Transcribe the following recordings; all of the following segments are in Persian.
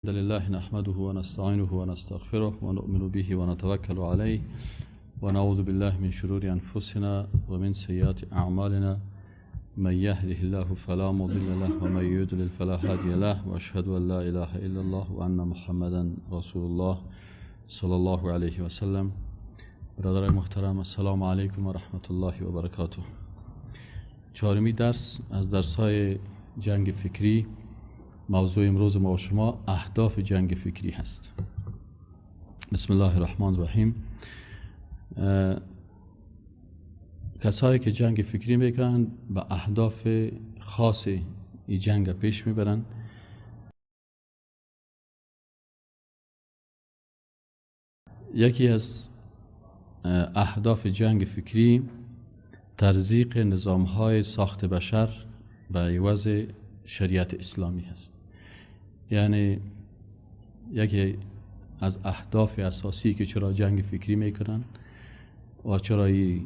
الحمد لله نحمده ونستعينه ونستغفره ونؤمن به ونتوكل عليه ونعوذ بالله من شرور أنفسنا ومن سيئات أعمالنا من يهده الله فلا مضل له ومن يضلل فلا هادي له وأشهد أن لا إله إلا الله وأن محمدا رسول الله صلی الله علیه و سلم. برادرای محترم، السلام علیکم و رحمت الله و برکاته. چهارمی درس از درس‌های جنگ فکری. موضوع امروز ما و شما اهداف جنگ فکری هست. بسم الله الرحمن الرحیم. کسایی که جنگ فکری میکنن به اهداف خاص این جنگ پیش میبرن. یکی از اهداف جنگ فکری تزریق نظام‌های ساخت بشر به عوض شریعت اسلامی هست. یعنی یکی از اهداف اساسی که چرا جنگ فکری میکنن و چرا این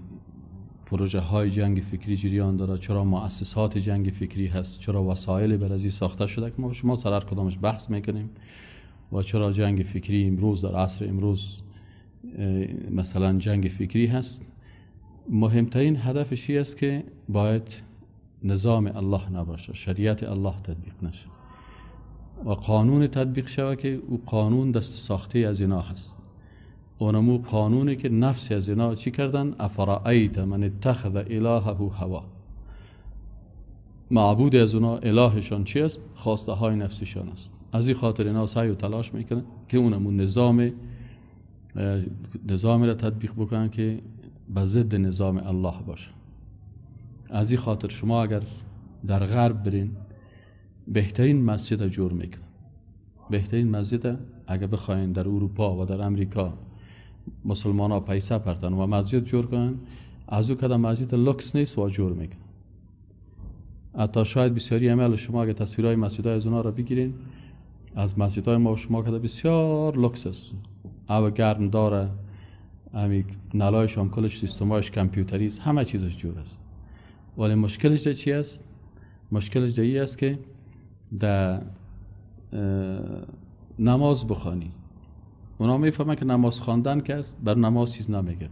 پروژه های جنگ فکری جریان داره، چرا مؤسسات جنگ فکری هست، چرا وسایل برای ساخته شده که ما شما سر هر کدامش بحث میکنیم، و چرا جنگ فکری امروز در عصر امروز مثلا جنگ فکری هست. مهمترین هدفش این است که باید نظام الله نباشه، شریعت الله تطبیق نشه و قانون تطبیق شود که او قانون دست ساخته از اینا هست. اونمو قانونی که نفس از اینا چی کردن؟ افرأیت من اتخذ الهه هوا. معبود از اونا الهشان چی است؟ خواسته های نفسشان است. از این خاطر اینا سعی و تلاش میکنن که اونمو نظامی را تطبیق بکنن که به ضد نظام الله باشه. از این خاطر شما اگر در غرب برین بهترین مسجد جور میکنن. بهترین مسجد اگر بخواین در اروپا و در امریکا مسلمان ها پیسه پرتن و مسجد جور کنن، از او کدام مسجد لکس نیست و جور میکنن. حتی شاید بسیاری عمل شما اگر تصویرهای مسجدهای از اونا را بگیرین، از مسجدهای ما شما کده بسیار لکس است. او گرم داره، امی نلایش هم کلش سیستمایش کامپیوتری است، همه چیزش جور است. ولی مشکلش ده چی است؟ مشکلش ده ای است که در نماز بخوانی. اونا میفهمن که نماز خواندن که است، بر نماز چیز نمیگن.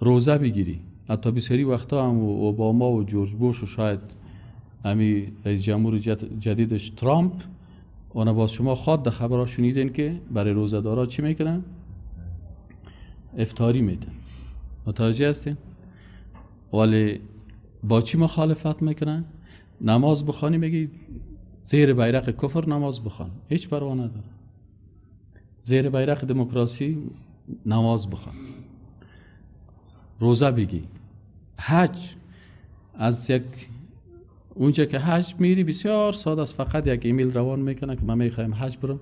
روزه بگیری، حتی بسیاری وقتا هم اوباما و جورج بوش و شاید امی رئیس جمهور جدیدش ترامپ، اونا باز شما خود در خبرها شنیدین که برای روزه دارا چی میکنن؟ افطاری میدن. متوجه هستین؟ ولی با چی مخالفت میکنن؟ نماز بخوانی میگی زیر بیرق کفر نماز بخوان، هیچ پروا نداره. زیر بیرق دموکراسی نماز بخوان. روزه بگی. حج، از یک اونجا که حج میری بسیار ساده است، فقط یک ایمیل روان میکنه که من میخوایم حج برم.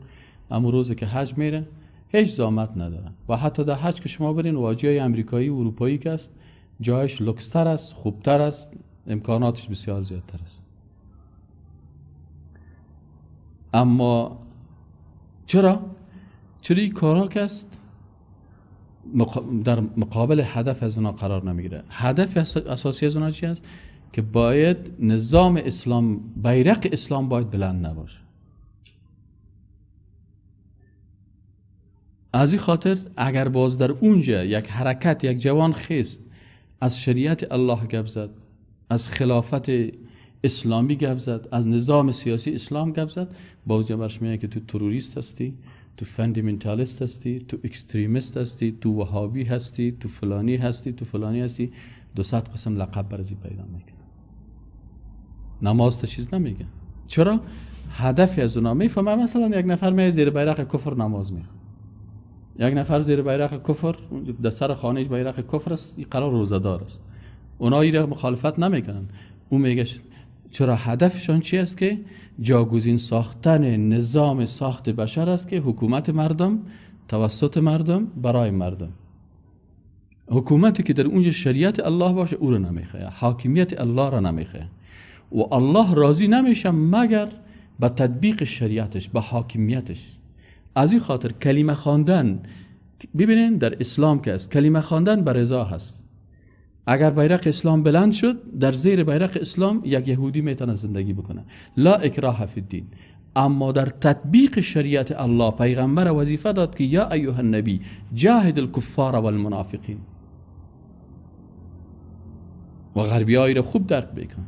اما روزی که حج میره هیچ زحمت نداره. و حتی در حج که شما برین واجیای امریکایی و اروپایی که است، جایش لکستر است، خوبتر است، امکاناتش بسیار زیادتر است. اما چرا این کارا که است در مقابل هدف از اونا قرار نمیگیره؟ هدف اساسی از اونا چی است؟ که باید نظام اسلام، بیرق اسلام باید بلند نباشه. از این خاطر اگر باز در اونجا یک حرکت، یک جوان خیست از شریعت الله گپ زد، از خلافت اسلامی گپ زد، از نظام سیاسی اسلام گپ زد، باز جبرش میگه که تو تروریست هستی، تو فاندامنتالیست هستی، تو اکستریمیست هستی، تو وهابی هستی، تو فلانی هستی، تو فلانی هستی. 200 قسم لقب برازی پیدا میکنه. نماز تا چیز نمیگه. چرا؟ هدفی از اونا میفهمه. مثلا یک نفر میاد زیر بیرق کفر نماز میخونه، یک نفر زیر بیرق کفر در سر خانهش بیرق کفر است، این قرار روزدار است. اونا این مخالفت نمیکنن. اون میگه چرا؟ هدفشون چی است؟ که جاگزین ساختن نظام ساخت بشر است که حکومت مردم توسط مردم برای مردم. حکومتی که در اونجا شریعت الله باشه او رو نمیخواه، حاکمیت الله را نمیخواه و الله راضی نمیشه مگر به تطبیق شریعتش، به حاکمیتش. از این خاطر کلمه خواندن، ببینین در اسلام که است کلمه خواندن به رضا هست. اگر بیرق اسلام بلند شد، در زیر بیرق اسلام یک یهودی میتونه زندگی بکنه. لا اکراه فی الدین. اما در تطبیق شریعت الله پیغمبر وظیفه داد که یا ایها النبی جاهد الکفار والمنافقین و غربی‌ها را خوب درک بکن.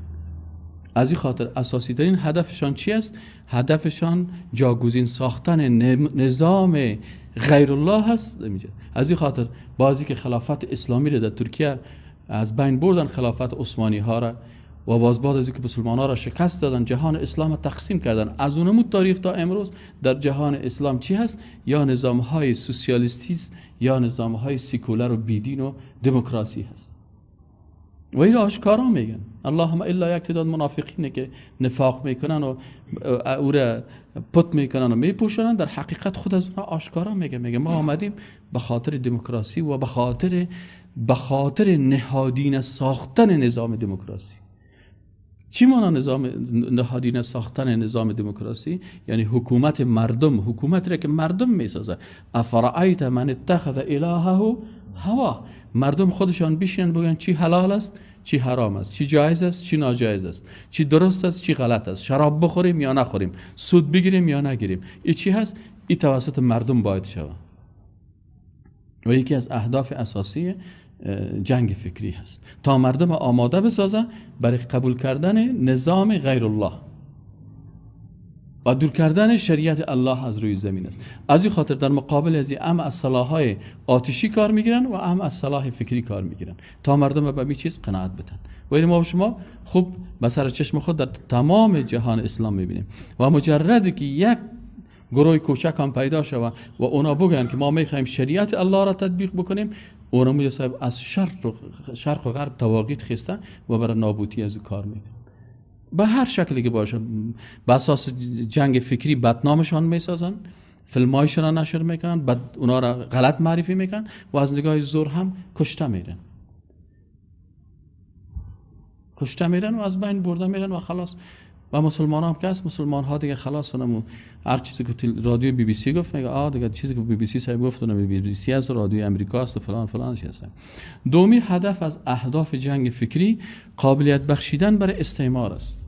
از این خاطر اساسی ترین هدفشان چی است؟ هدفشان جاگزین ساختن نظام غیر الله هست. از این خاطر بازی که خلافت اسلامی را در ترکیه از بین بردن، خلافت عثمانی ها را، و باز بعد از اینکه مسلمان ها را شکست دادن، جهان اسلام را تقسیم کردن. از اونمون تاریخ تا امروز در جهان اسلام چی هست؟ یا نظام های سوسیالیستی است یا نظام های سیکولر و بیدین و دموکراسی هست. و این را آشکارا میگن. اللهم الا یک تعداد منافقینه که نفاق میکنن و او را پت میکنن و میپوشنن، در حقیقت خود از اونها آشکارا میگه ما آمدیم به خاطر دموکراسی و به خاطر نهادینه ساختن نظام دموکراسی. چی مانا نظام نهادینه ساختن نظام دموکراسی؟ یعنی حکومت مردم، حکومتی را که مردم میسازه. افرأیت من اتخذ الهه هوا، مردم خودشان بشینن بگن چی حلال است چی حرام است، چی جایز است چی ناجایز است، چی درست است چی غلط است، شراب بخوریم یا نخوریم، سود بگیریم یا نگیریم. این چی هست؟ این توسط مردم باید شود. و یکی از اهداف اساسی جنگ فکری هست تا مردم آماده بسازه برای قبول کردن نظام غیر الله و دور کردن شریعت الله از روی زمین است. از این خاطر در مقابل از این از سلاح‌های آتشی کار میگیرن و از سلاح فکری کار میگیرن تا مردم به این چیز قناعت بدن. و این ما و شما خوب به سر چشم خود در تمام جهان اسلام میبینیم. و مجردی که یک گروه کوچک هم پیدا شود و اونا بگن که ما میخوایم شریعت الله را تطبیق بکنیم، اونا میگن از شرق و غرب تواقیت خسته و برای نابودی از کار میکنن. به هر شکلی که باشه، به اساس جنگ فکری بدنامشان میسازن، فیلمایشان را نشر میکنن، بعد اونا را غلط معرفی میکنن و از نگاه زور هم کشته میرن و از بین برده میرن و خلاص. و مسلمان هم که هست، مسلمان ها دیگه خلاص اونمو هر چیزی که رادیو بی بی سی گفت میگه دیگه چیزی که بی بی سی صاحب گفت اونم بی بی سی از رادیو امریکا است و فلان چیز هست. دومی هدف از اهداف جنگ فکری قابلیت بخشیدن برای استعمار است.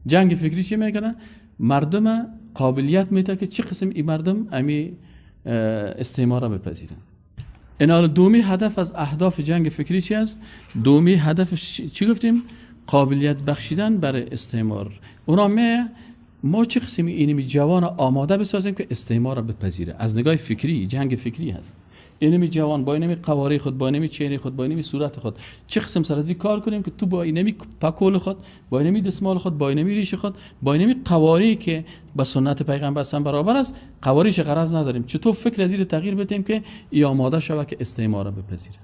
جنگ فکری چی میکنه؟ مردم قابلیت میده که چه قسم این مردم امی استعمار را بپذیرن. این دومی هدف از اهداف جنگ فکری چی است؟ دومی هدف چی گفتیم؟ قابلیت بخشیدن برای استعمار. اونا ما چه قسمی اینمی جوان آماده بسازیم که استعمار را بپذیره. از نگاه فکری جنگ فکری هست. اینمی جوان با اینمی قواره خود، با اینمی چهره خود، با اینمی صورت خود چه قسم سرازی کار کنیم که تو با اینمی پکول خود، با اینمی دستمال خود، با اینمی ریش خود، با اینمی قواری که با سنت پیغمبر سم برابر است، قواریش غرض نداریم. چطور فکر از این تغییر بدیم که ای آماده شود که استعمار را بپذیره.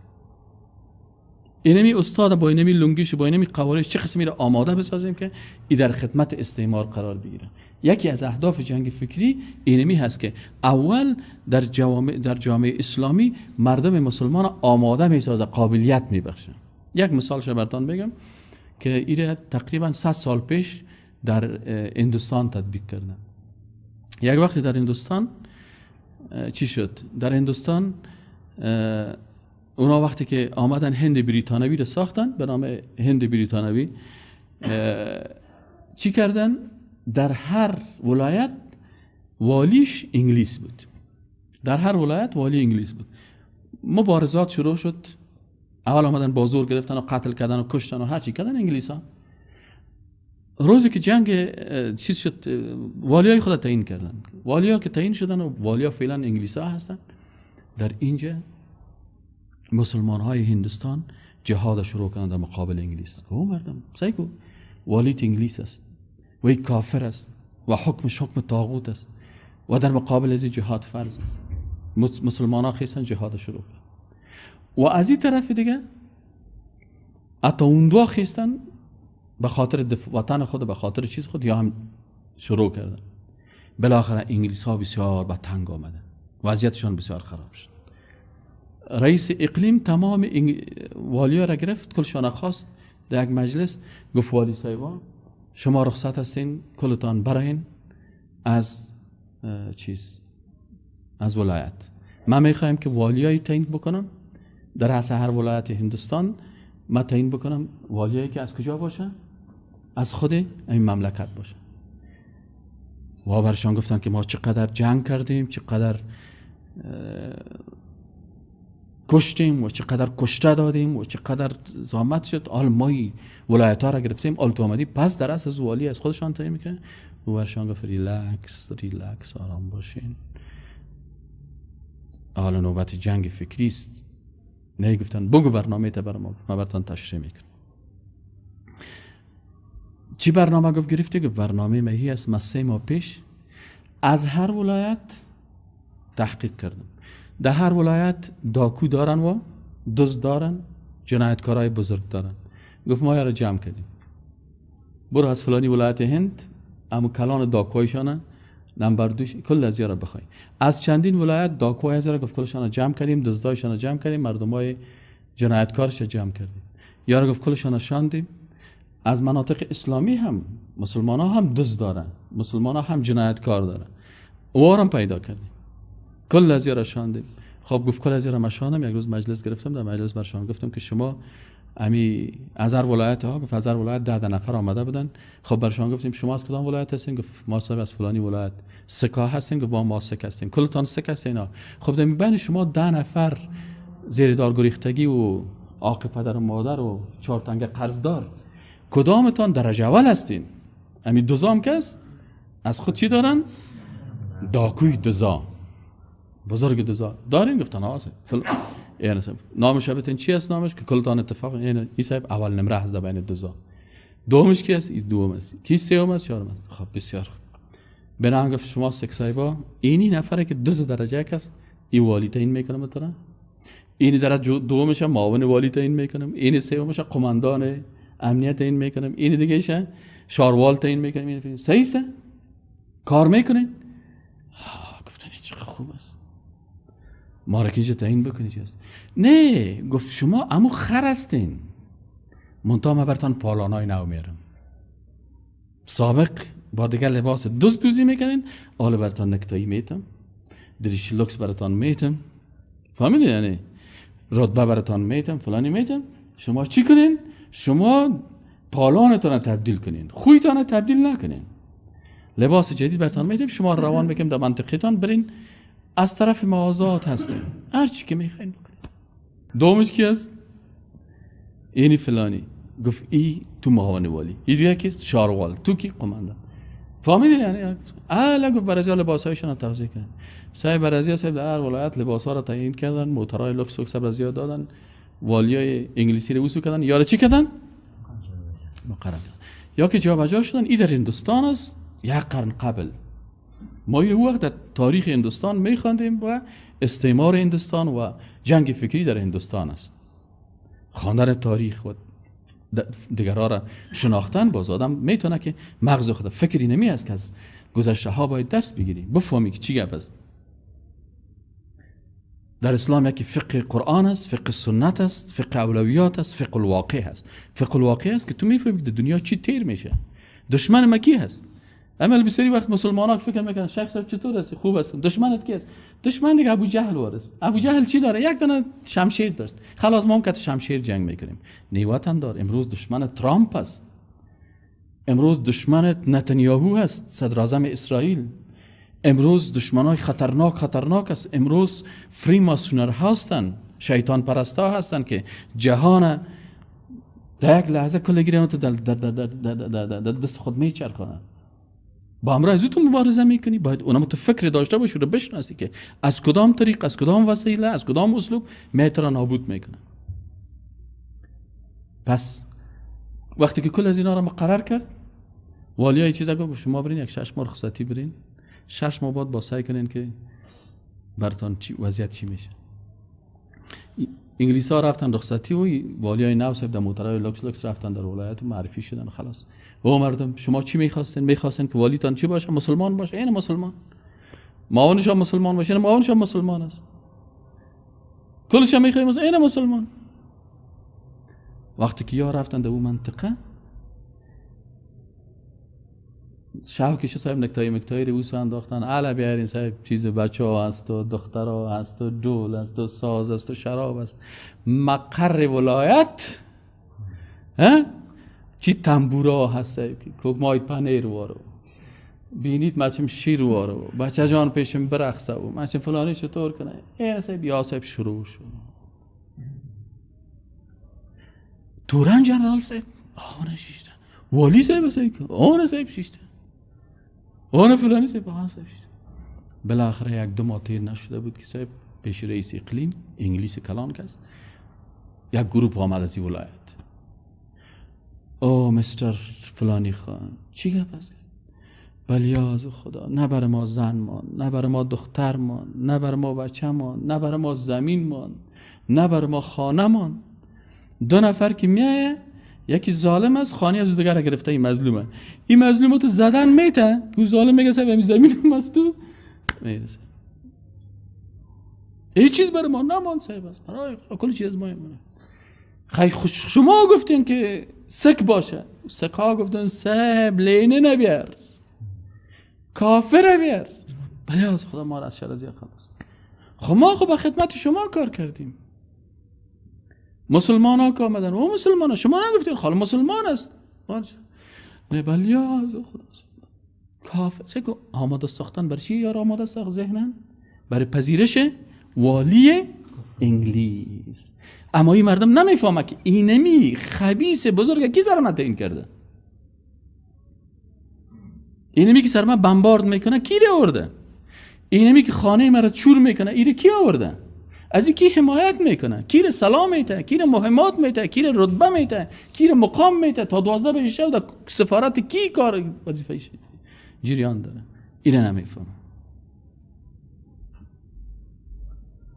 اینمی استاد با اینمی لنگیش با اینمی قوارش چه قسمی را آماده بسازیم که ای در خدمت استعمار قرار بگیره. یکی از اهداف جنگ فکری اینمی هست که اول در جامعه اسلامی مردم مسلمان آماده میسازه، قابلیت میبخشه. یک مثال براتون بگم که ایره تقریبا 100 سال پیش در هندوستان تطبیق کردن. یک وقتی در هندوستان چی شد؟ در هندوستان اونا وقتی که آمدن هند بریتانوی رو ساختن به نام هند بریتانوی، چی کردن؟ در هر ولایت والیش انگلیس بود. در هر ولایت والی انگلیس بود. مبارزات شروع شد. اول آمدن بازور گرفتن و قتل کردن و کشتن و هر چی کردن انگلیس ها. روزی که جنگ چیز شد، والیای خود تعیین کردن. والیا که تعیین شدن و والیا فعلا انگلیس ها هستن. در اینجا مسلمان های هندوستان جهاد شروع کردن در مقابل انگلیس. او مردم سایکو والیت انگلیس است و یک کافر است و حکمش حکم طاغوت است و در مقابل از جهاد فرض است. مسلمان ها خیستن جهاد شروع کردن و از این طرف دیگه حتی اون دو خیستن به خاطر وطن خود، به خاطر چیز خود یا هم شروع کردن. بالاخره انگلیس ها بسیار به تنگ آمدن، وضعیتشان بسیار خراب شد. رئیس اقلیم تمام والیا را گرفت، کلشان خواست در یک مجلس، گفت والی صاحبان شما رخصت هستین، کلتان براین از از ولایت. من میخوایم که والیایی تعیین بکنم در رأس هر ولایت هندوستان. من تعیین بکنم والیایی که از کجا باشه؟ از خود این مملکت باشه. و برشان گفتن که ما چقدر جنگ کردیم، چقدر کشتیم و چقدر کشته دادیم و چقدر زحمت شد، حال ما ولایت ها را گرفتیم، حال تو آمدی پس در از والی از خودشان تعیین میکنه. و برشان گفت ریلکس آرام باشین، حالا نوبت جنگ فکری است. نه گفتن بگو برنامه تا برام ما براتون تشریح میکنم. چی برنامه گفت گرفته؟ گفت برنامه مهی است. ما 3 ماه پیش از هر ولایت تحقیق کردم، در هر ولایت داکو دارن و دزد دارن، جنایتکارای بزرگ دارن. گفت ما یارو جمع کردیم، برو از فلانی ولایت هند اما کلان داکویشانه نمبر 2 کل از یارو بخوای. از چندین ولایت داکوی از یارو گفت کلشان جمع کردیم، دزدایشان جمع کردیم، مردمای جنایتکارش جمع کردیم. یارو گفت کلشان شاندیم. از مناطق اسلامی هم مسلمان ها هم دزد دارن، مسلمان ها هم جنایتکار دارن، وارم پیدا کردیم، کل از یارو شاندیم. خب گفت کل از یارو مشاندم. یک روز مجلس گرفتم، در مجلس برشان گفتم که شما امی از هر ولایت ها، گفت از هر ولایت 10 نفر آمده بودن. خب برشان گفتیم شما از کدام ولایت هستین؟ گفت ما صاحب از فلانی ولایت. سکا هستین؟ گفت ما سک هستیم. کلتان سک هستین؟ خب در بین شما 10 نفر زیر دار گریختگی و عاق پدر و مادر و 4 تنگه قرضدار، کدامتان درجه اول هستین؟ امی دوزام کس از خود چی دارن؟ داکوی دزا، بزرگ دزا دارین؟ گفتن آسه یعنی نامش بتین چی است؟ نامش که کلتان اتفاق این صاحب اول نمره هست در بین دزا. دومش کی است؟ دوم است. کی سوم است؟ چهارم است. خب بسیار خوب. بنام گفت شما سک صاحبا اینی نفره که 2 درجه است ای والی تعیین میکنم مثلا، این درجه دومش معاون والی تعیین میکنم، این سومش قماندان امنیت تعیین میکنم، این دیگه ایش شاروال تعیین میکنم. صحیح است؟ کار میکنین؟ گفتن چقدر خوب است، ما را که تعیین بکنید. چی است؟ نه گفت شما امو خر هستین، منتها ما براتون پالانای نو میارم. سابق با دیگر لباس دوزی میکنین، حالا براتون نکتایی میتم، دریش لوکس براتون میتم، فهمیدین؟ یعنی رتبه براتون میتم، فلانی میتم. شما چی کنین؟ شما پالانتون تبدیل کنین، خویتون تبدیل نکنین. لباس جدید براتون میتم، شما روان میکنیم در منطقهتون، برین از طرف ما آزاد هستیم، هر چی که میخواین بکنین. دومش کی است؟ اینی فلانی. گفت ای تو معاون والی، ای دیگه کیست؟ شاروال. تو کی؟ قماندان. فهمیدین؟ یعنی الا گفت برازیل لباسایشون رو توزیع کردن. صاحب برازیل صاحب در هر ولایت لباسا رو تعیین کردن، موتورای لوکس برازیل دادن، والیای انگلیسی رو وصول کردن. یارو چی کردن؟ مقرر کردن. یا که جابجا شدن. ای در هندوستان است 1 قرن قبل. ما این وقت در تاریخ هندوستان میخواندیم و استعمار هندوستان و جنگ فکری در هندوستان است. خواندن تاریخ و دیگرها را شناختن، باز آدم میتونه که مغز خود فکری نمی است که از گذشته ها باید درس بگیری، بفهمی که چی گپ است. در اسلام یکی فقه قرآن است، فقه سنت است، فقه اولویات است، فقه الواقع است. فقه الواقع است که تو میفهمی که دنیا چی تیر میشه، دشمن مکی هست. اما بسیاری وقت مسلمانان فکر میکنن شخص چطور است؟ خوب است. دشمنت کی است؟ دشمن دیگه ابو جهل وارست. ابو جهل چی داره؟ 1 دانه شمشیر داشت. خلاص ما هم که شمشیر جنگ میکنیم. نیوتن دار. امروز دشمن ترامپ است. امروز دشمن نتانیاهو است، صدر اعظم اسرائیل. امروز دشمنای خطرناک است. امروز فری ماسونر هستن، شیطان پرستا هستن که جهان در یک لحظه کل گیرن تو در دست خود میچرخونن. با امر از تو مبارزه میکنی، باید اونم تو فکر داشته باشی و بشناسی که از کدام طریق، از کدام وسیله، از کدام اسلوب میتونه نابود میکنه. پس وقتی که کل از اینا رو مقرر کرد، والیای چیزا گفت شما برین 6 ماه رخصتی برین، 6 ماه بعد با سعی کنین که براتون وضعیت چی میشه. انگلیس ها رفتن رخصتی و والیای نو صاحب در موتورهای لوکس رفتن در ولایت معرفی شدن. خلاص و مردم شما چی میخواستین که والیتان چی باشه؟ مسلمان باشه. این مسلمان. معاونش هم مسلمان باشه. این معاونش هم مسلمان است. کلش هم میخوایم این مسلمان. وقتی که یا رفتن در اون منطقه، شاوکش صاحب نکتایی رو وسو انداختن. الا بیارین صاحب چیز بچه‌ها هست و دخترها هست و دول هست و ساز هست و شراب هست. مقر ولایت چی تنبورا هست، کوک مای پنیر وارو بینید مچم شیر وارو بچه جان پیشم برقصه و مچم فلانی چطور کنه این صاحب یا صاحب شروع شد توران جنرال صاحب آنه شیشتن والی صاحب صاحب آنه صاحب شیشتن آنه فلانی صاحب آنه صاحب شیشتن بالاخره یک دو ماه تیر نشده بود که صاحب پیش رئیس اقلیم انگلیس کلان کس یک گروپ آمد از ولایت او مستر فلانی خان چی گپ است بلیاز خدا نه بر ما زن مان نه بر ما دختر مان نه بر ما بچه مان نه بر ما زمین مان نه بر ما خانه مان دو نفر که میایه یکی ظالم است خانه از دیگر گرفته این مظلومه این مظلومه تو زدن میته که ظالم میگه صاحب همین زمین ماست تو میرسه هیچ چیز برای ما نمان صاحب است برای کل چیز ما میمونه خیلی شما گفتین که سک باشه سک ها گفتن صاحب لینه نبیر کافر بیار بله از خدا ما را از شر از یک خلاص خب ما به خدمت شما کار کردیم مسلمان ها که آمدن او مسلمان ها شما نگفتین خاله مسلمان است نه بله از خدا کافر سکو آماده ساختن برای چی یار آماده ساخت ذهنن برای پذیرش والی انگلیس اما این مردم نمیفهمه که اینمی خبیث بزرگ کی سرمت این کرده اینمی که سر من بمبارد میکنه کی رو آورده اینمی که خانه مرا چور میکنه ایره کی آورده از این کی حمایت میکنه کی رو سلام میته کی رو مهمات میته کی رو رتبه میته کی رو مقام میته تا 12 بجه شب در سفارت کی کار وظیفه جریان داره ایره نمیفهمه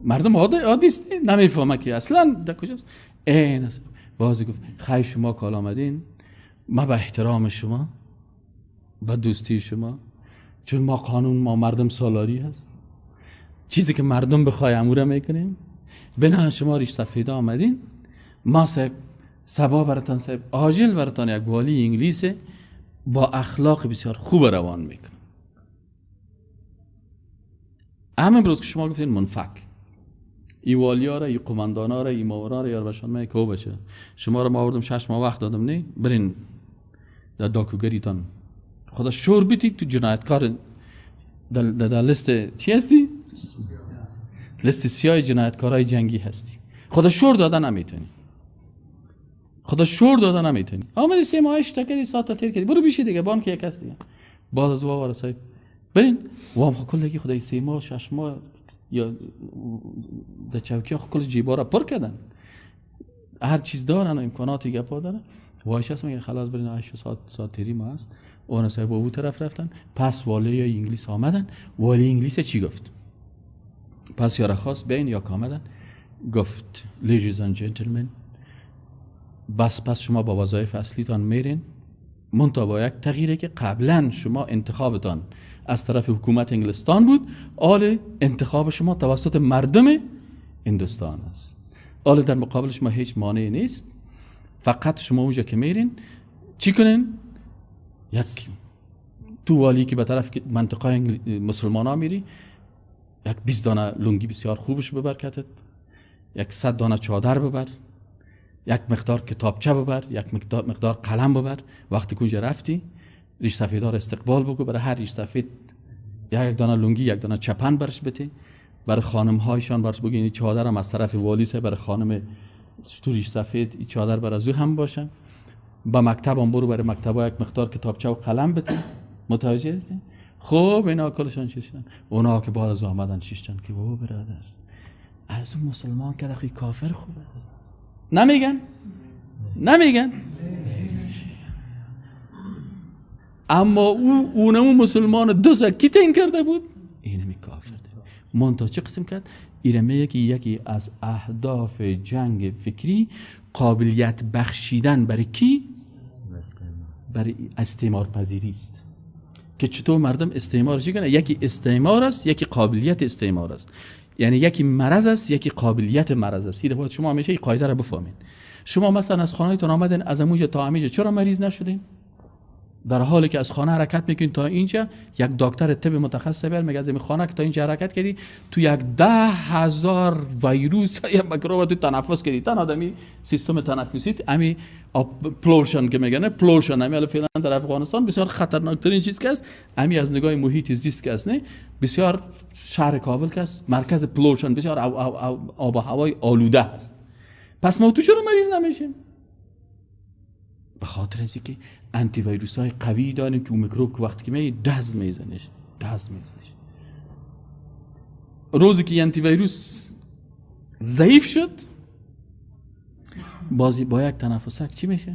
مردم عادی است نمیفهمه که اصلا در کجاست این است بازی گفت خیلی شما کال آمدین ما به احترام شما با دوستی شما چون ما قانون ما مردم سالاری هست چیزی که مردم بخوای اموره میکنیم بنا شما ریش سفیده آمدین ما صاحب سبا براتان صاحب آجل براتان یک والی انگلیس با اخلاق بسیار خوب روان میکنه همه امروز که شما گفتین منفک ای والی ها را ای قماندان ها را ای ماورا را یار بشان می که بچه شما را ما آوردم 6 ماه وقت دادم نه برین در داکوگریتان خدا شور بیتی تو جنایتکار در لیست چی هستی؟ لیست سیاه جنایتکارای جنگی هستی خدا شور دادن نمیتونی خدا شور دادن نمیتونی آمدی 3 ماه اشتکدی ساعت تیر کردی برو بیشی دیگه بان که یک هست دیگه بعد از وار صاحب برین وام خو کلگی خدای 3 ماه 6 ماه یا در چوکی ها کل جیبا را پر کردن هر چیز دارن و امکاناتی گپا دارن وایش هست میگه خلاص برین 8 ساعت تیری ما هست اون صاحب او طرف رفتن پس والی انگلیس آمدن والی انگلیس چی گفت پس یاره خواست بین یا کامدن گفت ladies and gentlemen پس شما با وظایف اصلیتان میرین منتها با یک تغییری که قبلا شما انتخابتان از طرف حکومت انگلستان بود آل انتخاب شما توسط مردم هندوستان است آل در مقابل شما هیچ مانعی نیست فقط شما اونجا که میرین چی کنین یک تو والی که به طرف منطقه مسلمان ها میری یک 20 دانه لنگی بسیار خوبش ببر کتت یک 100 دانه چادر ببر یک مقدار کتابچه ببر یک مقدار قلم ببر وقتی که رفتی ریش سفیدار استقبال بگو برای هر ریش سفید یک دانه لنگی یک دانه چپن برش بده برای خانم هایشان برش بگو این چادر هم از طرف والی سه برای خانم تو ریش سفید این چادر برای زو هم باشن با مکتب هم برو برای مکتب ها یک مقدار کتابچه و قلم بده متوجه هستی خب اینا کلشان چیشتن اونا که بعد از آمدن چیشتن که او برادر از اون مسلمان که دخوی کافر خوب است نمیگن اما اونمو مسلمان 2 سال کی تعیین کرده بود اینمی کافر ده منتها چه قسم کرد ایرمه یکی از اهداف جنگ فکری قابلیت بخشیدن برای کی برای استعمار پذیری است که چطور مردم استعمار چی کنه یکی استعمار است یکی قابلیت استعمار است یعنی یکی مرض است یکی قابلیت مرض است این باید شما همیشه این قاعده رو بفهمین شما مثلا از خانه‌تون آمدین از اموجه تا امیجه چرا مریض نشدین در حالی که از خانه حرکت میکنی تا اینجا، یک دکتر طب متخصص بیار میگه از این خانه که تا اینجا حرکت کردی تو یک 10,000 ویروس یا میکروب تو تنفس کردی. تن آدمی سیستم تنفسیت امی پلوشن که میگن، پلوشن امی الان فعلا در افغانستان بسیار خطرناک ترین چیز که است، امی از نگاه محیط زیست که است، نه بسیار شهر کابل که است مرکز پلوشن، بسیار آب و هوای آلوده است. پس ما تو چرا مریض نمیشیم؟ به خاطر از اینکه آنتی ویروس های قوی داریم که اون میکروب که وقتی که میاد دز میزنش. روزی که آنتی ویروس ضعیف شد، بازی با یک تنفسک چی میشه؟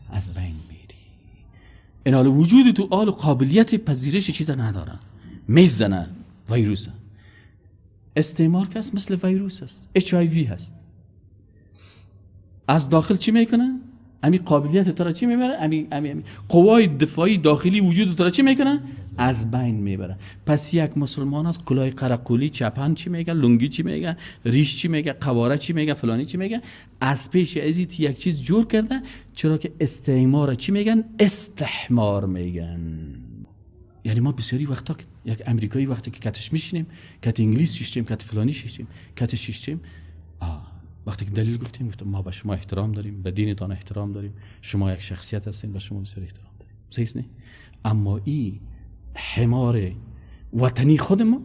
از بین میری. این حال وجود تو آل قابلیت پذیرش چیزا نداره، میزنه ویروس. استعمار که است مثل ویروس است، HIV هست. از داخل چی میکنه؟ امی قابلیت تو را چی میبره؟ امی قوای دفاعی داخلی وجود تو را چی میکنه؟ از بین میبره. پس یک مسلمان است کلاه قرقولی، چپن چی میگه، لنگی چی میگه، ریش چی میگه، قواره چی میگه، فلانی چی میگه، از پیش ازیت یک چیز جور کرده. چرا که استعمار چی میگن؟ استحمار میگن. یعنی ما بسیاری وقتا یک امریکایی وقتی که کتش میشینیم، کت انگلیس شیشتیم، کت فلانی شیشتیم، کت شیشتیم، وقتی که دلیل گفتیم ما به شما احترام داریم، به دینتان احترام داریم، شما یک شخصیت هستین، به شما بسیار احترام داریم. صحیح نه؟ اما این حمار وطنی خود ما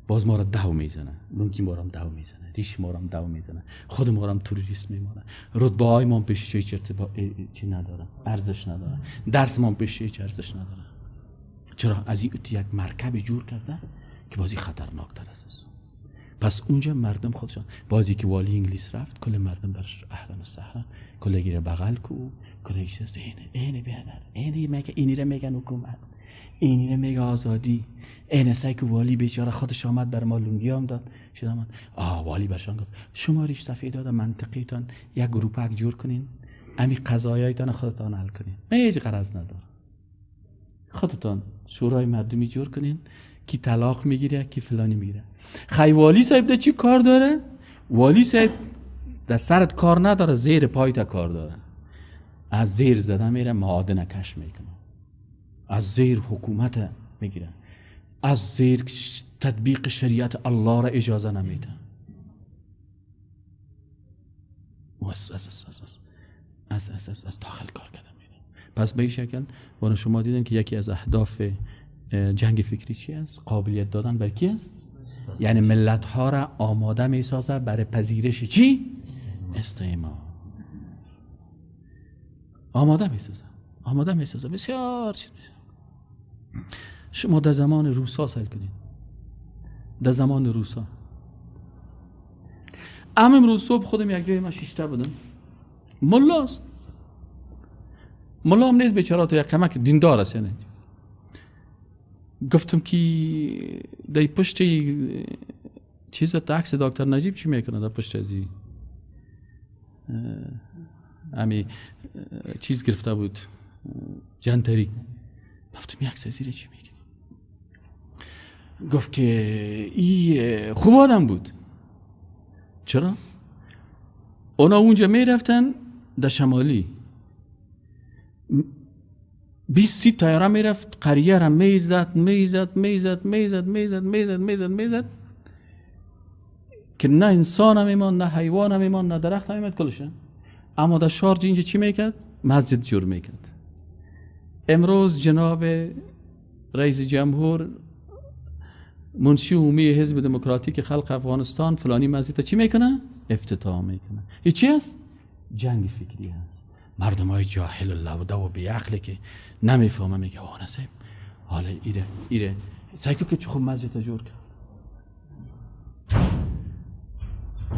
باز ما را دو میزنه، لونکی ما را هم دو میزنه، ریش ما را هم دو میزنه، خود ما را هم تروریست میمونه. رتبه های ما پیش هیچ چی نداره، ارزش نداره. درس ما پیش هیچ ارزش نداره. چرا؟ از این یک مرکب جور کرده که بازی خطرناک تر است. پس اونجا مردم خودشان، بازی که والی انگلیس رفت کل مردم برش اهلا و سهلا، کل گیره بغل کو، کل چیز اینه بیادر، اینی رو میگن حکومت، اینی رو میگه آزادی، اینه سعی که والی بیچاره خودش آمد بر ما لنگی هم داد. شده من والی برشان گفت شما ریش صفحه داده منطقیتان یک گروپک جور کنین، امی قضایایتان خودتان حل کنین، من هیچ غرض ندارم، خودتان شورای مردمی جور کنین، کی طلاق میگیره کی فلانی میگیره. خی والی صاحب ده چی کار داره؟ والی صاحب در سرت کار نداره، زیر پایت کار داره. از زیر زده میره معادن کش میکنه، از زیر حکومت میگیره، از زیر تطبیق شریعت الله را اجازه نمیده. از داخل کار کرده میره. پس به این شکل وان شما دیدن که یکی از اهداف جنگ فکری چی است؟ قابلیت دادن بر کی است؟ یعنی ملت ها را آماده می سازه برای پذیرش چی؟ استعمار. آماده می سازه بسیار چیز. شما در زمان روسا سال کنید، در زمان روسا امروز صبح خودم یک جای ما شیشته بودم، ملاست، ملا هم نیست بیچاره، تو یک کمک دیندار است. یعنی گفتم که در پشت چیز عکس دکتر نجیب چی میکنه؟ در پشت ازی امی چیز گرفته بود، جنتری. گفتم یک زیر چی میکنی؟ گفت که ای خوب آدم بود. چرا؟ اونا اونجا میرفتن در شمالی 20-30 تایره میرفت، قریه را میزد که نه انسان هم ایمان، نه حیوان هم ایمان، نه درخت هم ایمان، کلشن. اما در شارج اینجا چی میکرد؟ مسجد جور میکرد. امروز جناب رئیس جمهور منشی عمومی حزب دموکراتیک خلق افغانستان فلانی مسجد چی میکنه؟ افتتاح میکنه. این چی است؟ جنگ فکری است. مردم های جاهل و لوده و بیعقلی که نمیفهمه میگه آه نصیب حالا ایره سعی که چه خوب مسجد جور کرد،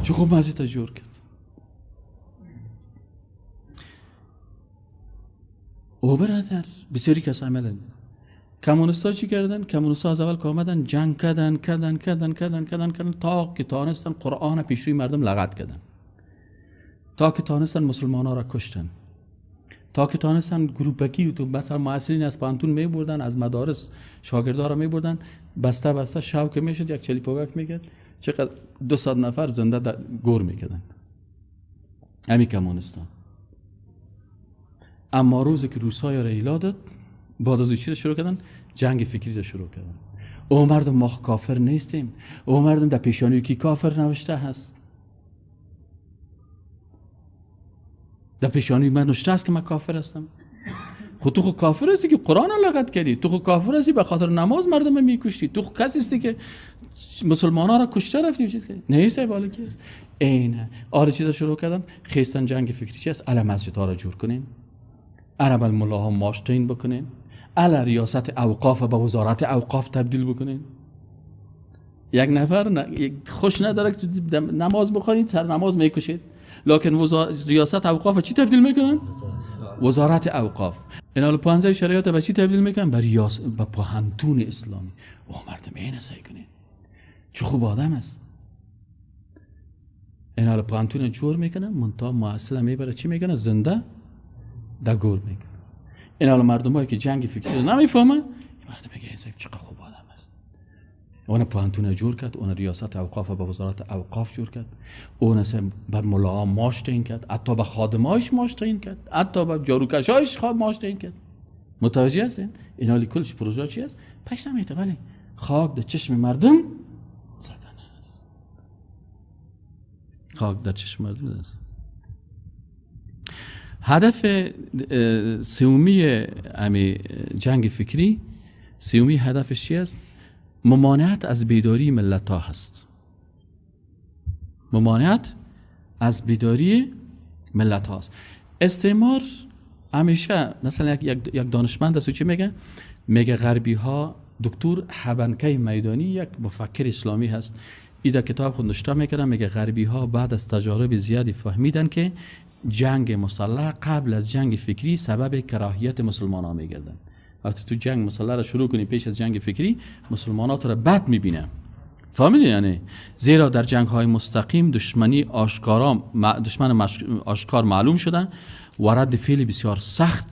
چه خوب مسجد جور کرد. او برادر بسیاری کس عمل کمونستا چی کردن؟ کمونستا از اول که آمدن جنگ کردن تا که تانستن قرآن پیش روی مردم لغت کردن، تا که تانستن مسلمان ها را کشتن، تا که تانستن گروپکی تو مثلا معاصرین از پانتون می بردن، از مدارس شاگردا را می بردن، بسته شب که میشد یک چلی پاگک میکرد، چقدر 200 نفر زنده گور میکردن. همین کمونستان. اما روزی که روس‌ها را ایلا داد، بعد از چی را شروع کردن؟ جنگ فکری را شروع کردن. او مردم ما کافر نیستیم، او مردم در پیشانی کی کافر نوشته هست؟ در پیشانی من نوشته است که من کافر هستم. خود تو خود کافر هستی که قرآن لغت کردی، تو خود کافر هستی به خاطر نماز مردم میکشتی، تو خود کسی هستی که مسلمان ها را کشته رفتی چیز کردی. نه ایسای بالا کی است؟ اینه آره چیزا شروع کردن خیستن جنگ فکری چی است؟ الا مسجد ها را جور کنین، الا بل ملاها ماشتین بکنین، الا ریاست اوقاف به وزارت اوقاف تبدیل بکنین. یک نفر خوش نداره که نماز بخونید سر نماز میکشید، لکن ریاست اوقاف چی تبدیل میکنن؟ وزارت اوقاف. اینا 15 شریعت به چی تبدیل میکنن؟ به پوهنتون اسلامی. او مردم اینه سعی کنین، چه خوب آدم است. اینا پوهنتون جور میکنن، منتها معاصله میبره چی میکنه؟ زنده در گور میکنه. اینا مردمایی که جنگ فکری نمیفهمن، مردم میگه این چقدر خوب آدم است. اون پوهنتون جور کرد، اون ریاست اوقاف به وزارت اوقاف جور کرد، اون بر ملاها ماش تعیین کرد، حتی به خادمایش ماش تعیین کرد، حتی به جاروکشایش ماش تعیین کرد. متوجه هستین؟ اینا کلش پروژه چی است؟ پیش نمیاد، ولی خاک در چشم مردم زدن است. خاک در چشم مردم است. هدف سومی جنگ فکری، سومی هدفش چی است؟ ممانعت از بیداری ملت ها هست. ممانعت از بیداری ملت هاست. استعمار همیشه مثلا یک دانشمند است چی میگه؟ میگه غربی ها، دکتر حبنکه میدانی یک مفکر اسلامی هست، ایده کتاب خود نشته میکنه، میگه غربی ها بعد از تجارب زیادی فهمیدن که جنگ مسلح قبل از جنگ فکری سبب کراهیت مسلمان ها میگردن. وقتی تو جنگ مسلح را شروع کنی پیش از جنگ فکری، مسلمانات را بد میبینن. فهمیدین یعنی؟ زیرا در جنگ های مستقیم دشمن آشکار معلوم شده و رد فعل بسیار سخت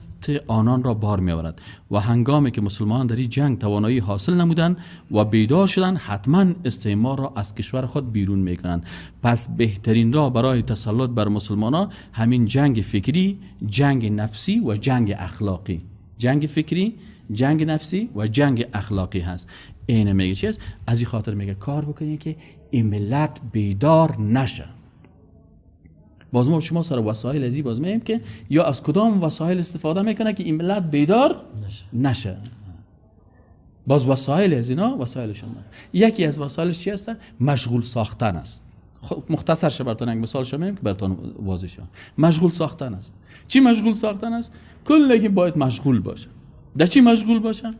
آنان را بار میآورد و هنگامی که مسلمان در این جنگ توانایی حاصل نمودند و بیدار شدند، حتما استعمار را از کشور خود بیرون میکنند. پس بهترین راه برای تسلط بر مسلمانان همین جنگ فکری، جنگ نفسی و جنگ اخلاقی. جنگ فکری، جنگ نفسی و جنگ اخلاقی هست. اینه میگه چی است؟ از این خاطر میگه کار بکنید که این ملت بیدار نشه. باز ما شما سر وسایل ازی باز میگیم که یا از کدام وسایل استفاده میکنه که این ملت بیدار نشه. باز وسایل از اینا وسایلشون است. یکی از وسایلش چی است؟ مشغول ساختن است. مختصر شه براتون یک مثال شما میگم که براتون واضح شه. مشغول ساختن است. چی مشغول ساختن است؟ کلگی باید مشغول باشه. در چی مشغول باشه؟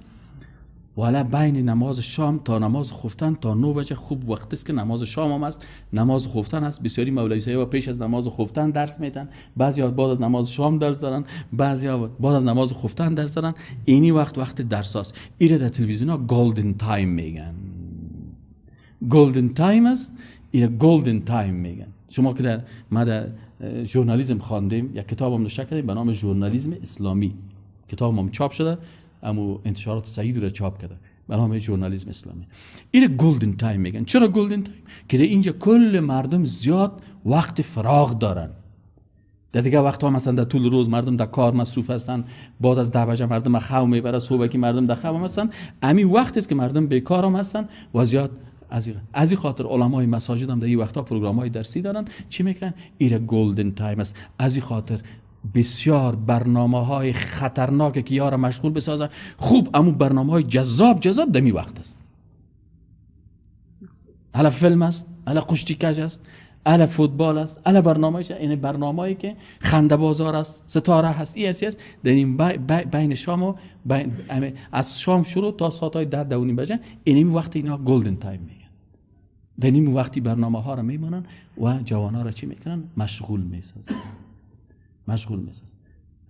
والا بین نماز شام تا نماز خفتن تا 9 بجه خوب وقت است که نماز شام هم است، نماز خفتن است. بسیاری مولوی صاحب پیش از نماز خفتن درس میدن، بعضیا بعد از نماز شام درس دارن، بعضیا بعد از نماز خفتن درس دارن. اینی وقت درس است. ایره در تلویزیون ها گلدن تایم میگن. گلدن تایم است، ایره گلدن تایم میگن. شما که ما در ژورنالیسم خواندیم، یک کتابم نوشته کردیم به نام ژورنالیسم اسلامی. کتابم چاپ شده، اما انتشارات سعید رو چاپ کرده به نام ژورنالیسم اسلامی. این گلدن تایم میگن. چرا گلدن تایم؟ که اینجا کل مردم زیاد وقت فراغ دارن. در دیگه وقت‌ها مثلا در طول روز مردم در کار مصروف هستن، بعد از 10 بجه مردم خواب میبره، صبح که مردم در خواب هستن، همین وقت است که مردم بیکار هم هستن و زیاد از این خاطر علمای مساجد هم در این وقت‌ها پروگرام‌های درسی دارن. چی میگن؟ این گلدن تایم است. از این خاطر بسیار برنامه‌های خطرناکه که یارا مشغول بسازن. خوب اما برنامه‌های جذاب دمی وقت است. حالا فیلم است، حالا کشتی کج است، حالا فوتبال است، حالا برنامه‌ای این برنامه‌ای که خنده بازار است، ستاره هست، است. در این بین شام و از شام شروع تا ساعت‌های 10 بجه این وقت اینا گلدن تایم میگن. در این وقتی برنامه‌ها را میمونن و جوان‌ها را چی میکنن؟ مشغول میسازن. مشغول میساز.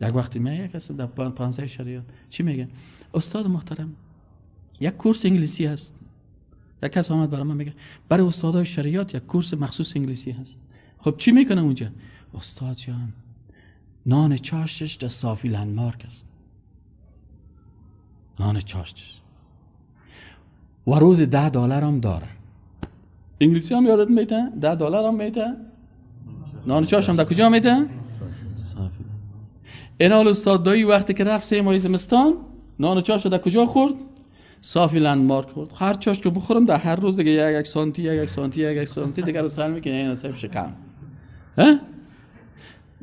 یک وقتی میگه کسی در 15 شریعت چی میگه؟ استاد محترم یک کورس انگلیسی هست. یک کس آمد برای من میگه برای استادای شریعت یک کورس مخصوص انگلیسی هست. خب چی میکنه اونجا؟ استاد جان نان چاشتش در صافی لندمارک است. نان چاشتش و روز $10 هم داره. انگلیسی هم یادت میته؟ $10 هم میته؟ نان چاشت هم در کجا میته؟ صافی. این حال استاد دایی وقتی که رفت 3 ماه زمستان نان و چاش در کجا خورد؟ صافی لندمارک خورد. هر چاش که بخورم در هر روز دیگه یک سانتی دیگه رو سر میکنه این حساب شکم.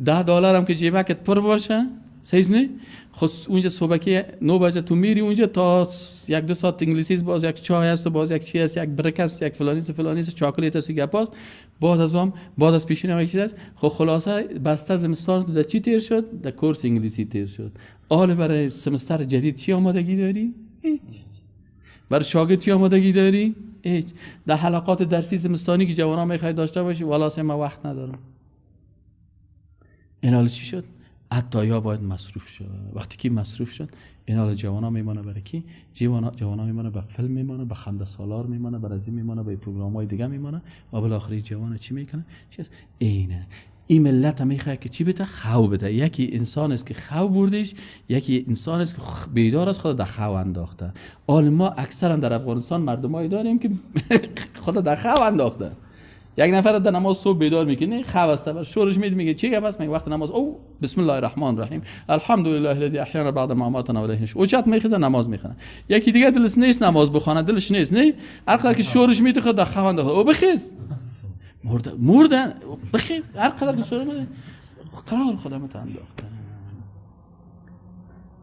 $10 هم که جیبکت پر باشه سیز نه خود اونجا صبحی 9 بجه تو میری اونجا تا 1-2 ساعت انگلیسی باز یک چای هست و باز یک چی هست یک برک هست یک فلانی چاکلیت هست یک پاست بعد از پیشین هم یک چیز هست. خب خلاصه بسته زمستان تو در چی تیر شد؟ در کورس انگلیسی تیر شد. حالا برای سمستر جدید چی آمادگی داری؟ هیچ. برای شاگرد چی آمادگی داری؟ هیچ. در حلقات درسی زمستانی که جوانان میخوای داشته باشی والله من وقت ندارم. این حال چی شد؟ حتی یا باید مصروف شد. وقتی که مصروف شد این حال جوانا میمونه برای کی؟ جوانا میمونه به فیلم میمونه، به خنده سالار میمونه، به رزی میمونه، به پروگرام‌های دیگه میمونه و بالاخره جوانا چی میکنه؟ چی است؟ اینه. این ملت هم میخواد که چی بده؟ خو بده. یکی انسان است که خو بردش، یکی انسان است که بیدار است خود در خو انداخته. حال ما اکثرا در افغانستان مردمایی داریم که خود در خو انداخته. یک نفر در نماز صبح بیدار میکنه خو است بر شورش میگه چی گپ است؟ میگه وقت نماز او بسم الله الرحمن الرحیم الحمدلله الذی احیانا بعد ما اماتنا و الیه النشور او چت میخزه نماز میخونه. یکی دیگه دلش نیست نماز بخونه، دلش نیست نه هر قدر که شورش میده خود در خو انداخته. او بخیز مرده بخیز هر قدر که شورش میده قرار خودم تو انداخته.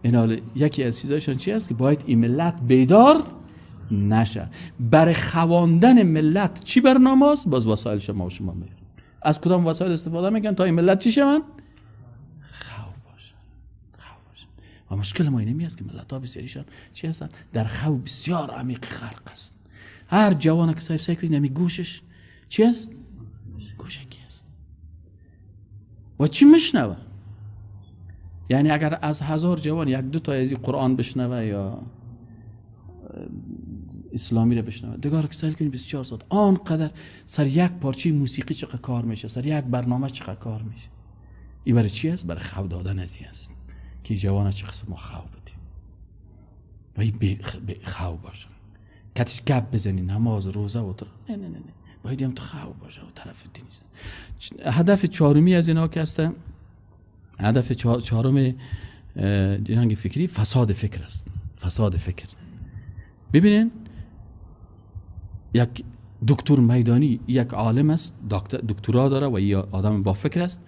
این حال یکی از چیزایشون چی است که باید این ملت بیدار نشه. برای خواندن ملت چی برنامه است؟ باز وسایل شما و شما میگن از کدام وسایل استفاده میکنن تا این ملت چی شون؟ خو باشن. و مشکل ما اینه است که ملت ها بسیاریشان چی هستن؟ در خو بسیار عمیق غرق است. هر جوان که صاحب سیکری نمی گوشش چی است؟ گوشکی است. و چی میشنوه؟ یعنی اگر از 1000 جوان 1-2 تا از قرآن بشنوه یا اسلامی رو بشنوه دیگه که سال کنی 24 ساعت آنقدر سر یک پارچه موسیقی چقدر کار میشه، سر یک برنامه چقدر کار میشه. این برای چی است؟ برای خو دادن ازی است که جوان چه قسم ما خو بدیم و این خو باشه. کتش گپ بزنی نماز روزه و نه باید هم تو خو باشه و طرف دینی. هدف چهارمی از اینا که هست، هدف چهارم جنگ فکری فساد فکر است. فساد فکر. ببینین یک دکتر میدانی یک عالم است، دکترا داره و یا آدم با فکر است،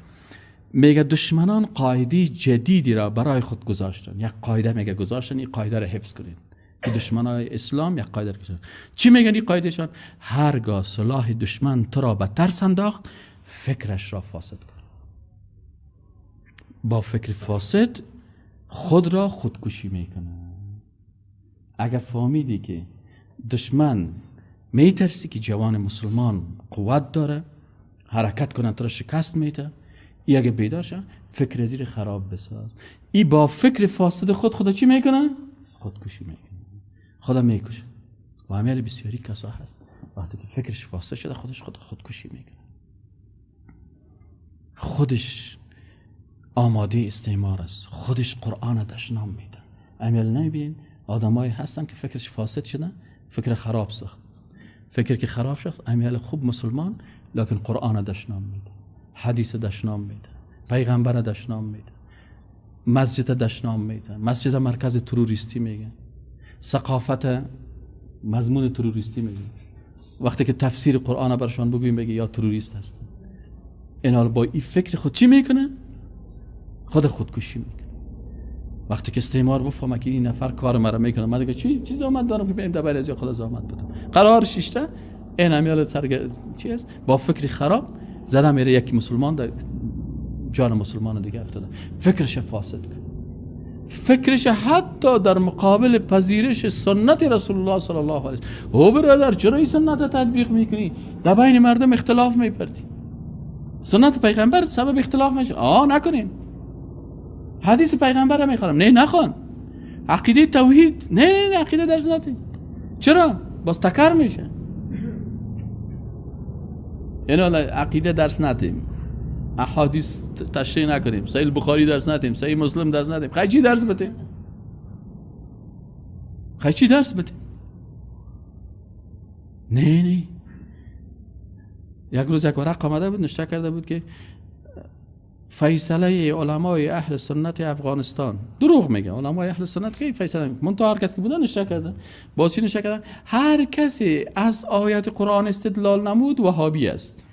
میگه دشمنان قاعده جدیدی را برای خود گذاشتن. یک قاعده میگه گذاشتن، این قاعده را حفظ کنید که دشمنای اسلام یک قاعده گذاشتن. چی میگن این قاعده شان؟ هرگاه سلاح دشمن تو را به ترس انداخت فکرش را فاسد کن. با فکر فاسد خود را خودکشی میکنه. اگر فهمیدی که دشمن میترسی که جوان مسلمان قوت داره حرکت کنه تو را شکست میده، ای اگه بیدار شه فکر زیر خراب بساز. ای با فکر فاسد خدا چی میکنه؟ خودکشی میکنه، خدا میکشه. و همه بسیاری کسا هست وقتی که فکرش فاسد شده خودش خودکشی میکنه. خودش آماده استعمار است، خودش قرآن دشنام میده. امیل نمیبینین آدمایی هستن که فکرش فاسد شده، فکر خراب ساخت. فکر که خراب شد امیل خوب مسلمان لیکن قرآن دشنام میده، حدیث دشنام میده، پیغمبر دشنام میده، مسجد دشنام میده، مسجد مرکز تروریستی میگه، ثقافت مضمون تروریستی میگه. وقتی که تفسیر قرآن برشان بگویم بگه یا تروریست هستن. این حال با این فکر خود چی میکنه؟ خود خودکشی میکنه. وقتی که استعمار بفهمه که این نفر کار مرا میکنه، من دیگه چی زحمت دارم که بریم دبیر از خدا زحمت بدم. قرار شیشته این امیال چی است؟ با فکر خراب زدم میره یک مسلمان در جان مسلمان دیگه افتاده. فکرش فاسد کن. فکرش حتی در مقابل پذیرش سنت رسول الله صلی الله علیه و او برادر چرا این سنت تطبیق میکنی؟ در بین مردم اختلاف میپردی. سنت پیغمبر سبب اختلاف میشه. نکنیم. حدیث پیغمبر میخوام. نه نخوان. عقیده توحید نه عقیده درس ندید. چرا؟ باز تکرار میشه. یعنی عقیده درس ندیم، احادیث تشریح نکنیم، صحیح بخاری درس ندیم، صحیح مسلم درس ندیم، خیلی چی درس بدیم؟ خیلی چی درس بدیم؟ نه یک روز یک ورق آمده بود نشته کرده بود که فیصله علمای اهل سنت افغانستان، دروغ میگه، علمای اهل سنت که فیصله منتها هر کسی که بودن اشتباه کردن. باز چی نشه کردن؟ هر کسی از آیات قرآن استدلال نمود وهابی است.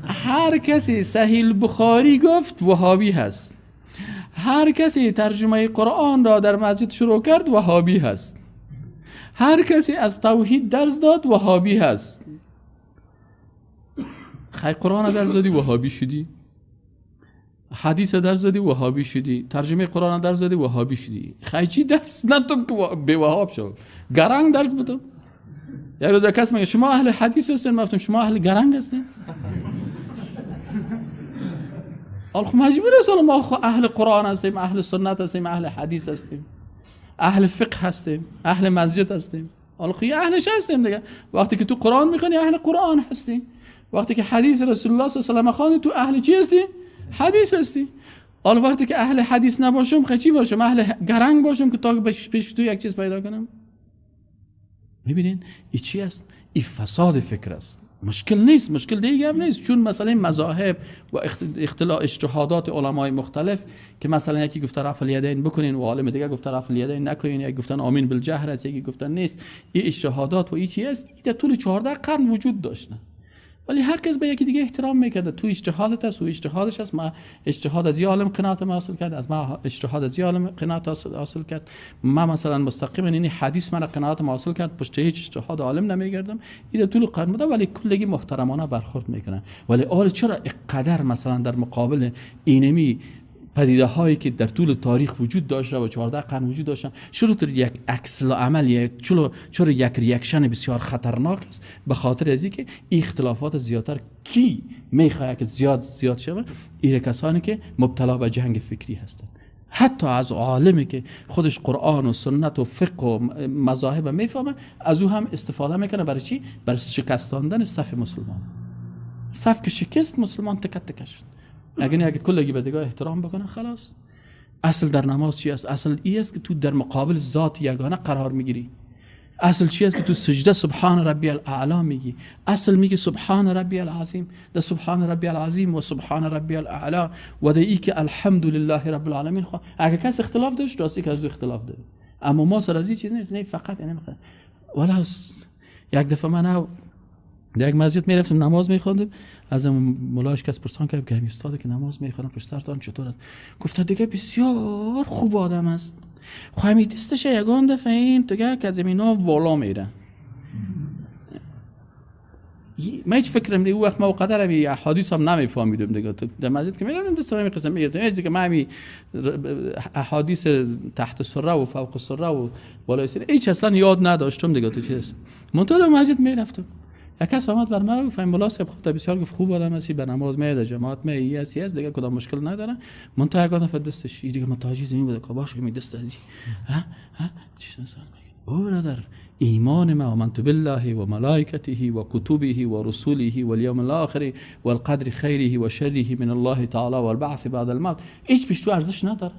هر کسی صحیح البخاری گفت وهابی هست. هر کسی ترجمه قرآن را در مسجد شروع کرد وهابی هست. هر کسی از توحید درس داد وهابی هست. خی قرآن درس دادی وهابی شدی، حدیث درس دادی وهابی شدی، ترجمه قرآن درس دادی وهابی شدی. خی چی درس ندادم که به وهاب شو؟ گرنگ درس بدم. یه روز کس میگه شما اهل حدیث هستین، من گفتم شما اهل گرنگ هستین. خب مجبور است ما اهل قرآن هستیم، اهل سنت هستیم، اهل حدیث هستیم، اهل فقه هستیم، اهل مسجد هستیم. خب اهلش هستیم دیگه. وقتی که تو قرآن میخونی اهل قرآن هستی، وقتی که حدیث رسول الله صلی الله علیه و آله خوانی تو اهل چی هستی؟ حدیث هستی. وقتی که اهل حدیث نباشم خیلی چی باشم؟ اهل گرنگ باشم که تا پیش تو یک چیز پیدا کنم. میبینین این چی است؟ این فساد فکر است. مشکل نیست، مشکل دیگه نیست، چون مثلا مذاهب و اختلاف اجتهادات علمای مختلف که مثلا یکی گفته رفع الیدین بکنین و عالم دیگه گفته رفع الیدین نکنین، یکی گفتن آمین بالجهر است، یکی گفتن نیست. این اجتهادات و این چی است؟ این در طول 14 قرن وجود داشته، ولی هر کس به یکی دیگه احترام میکرده. تو اجتهادت است و اجتهادش است. ما اجتهاد از یه عالم قناعت حاصل کرد، از ما اجتهاد از یه عالم قناعت حاصل کرد. ما مثلا مستقیما این حدیث من قناعت حاصل کرد، پشت هیچ اجتهاد عالم نمیگردم. این طول قرن بوده، ولی کلگی محترمانه برخورد میکنن. ولی آل چرا اینقدر مثلا در مقابل اینمی پدیده هایی که در طول تاریخ وجود داشته و 14 قرن وجود داشتن چرا یک عکس العمل، چرا یک ریاکشن بسیار خطرناک است؟ به خاطر از اینکه اختلافات زیادتر کی میخواد که زیاد شود؟ این کسانی که مبتلا به جنگ فکری هستند. حتی از عالمی که خودش قرآن و سنت و فقه و مذاهب میفهمه، از او هم استفاده میکنه. برای چی؟ برای شکستاندن صف مسلمان. صف که شکست، مسلمان تکت تکه شد. اگه کلگی به دیگه احترام بکنه خلاص. اصل در نماز چی است؟ اصل ای است که تو در مقابل ذات یگانه قرار میگیری. اصل چی است که تو سجده سبحان ربی الاعلی میگی. اصل میگی سبحان ربی العظیم، ده سبحان ربی العظیم و سبحان ربی الاعلی و ده ای که الحمدلله رب العالمین. اگه کس اختلاف داشت راستی که از اختلاف داره، اما ما سر از این چیز نیست. نه فقط یعنی ولا یک دفعه من در یک مسجد میرفتم نماز میخوندم، از مولاش کس پرسان کرد که همین استاد که نماز میخونم پشت سرتان چطور است؟ گفت دیگه بسیار خوب آدم است. خو همین دستش یگان دفعه این دیگه که زمینا بالا میره. من هیچ فکرم نیست. وقت ما قدر همین احادیث هم نمیفهمیدم دیگه. در مسجد که میرفتم دست همین قسم میگرفتم. هیچ دیگه من همین احادیث تحت سره و فوق سره و بالای سره هیچ اصلا یاد نداشتم دیگه. تو چیز منتها در مسجد میرفتم. یک کس آمد بر من گفت مولا صاحب خود بسیار گفت خوب آدم هستی، به نماز میاد، جماعت میاد، است دیگه کدام مشکل نداره. منتها یک دفعه دستش دیگه متاجی زمین بده که باشه می دست ازی چی انسان میگه؟ او برادر ایمان ما آمنت بالله و ملائکته و کتبه و رسوله و الیوم الاخر و القدر خیره و شره من الله تعالی و البعث بعد الموت. هیچ پیش تو ارزش نداره.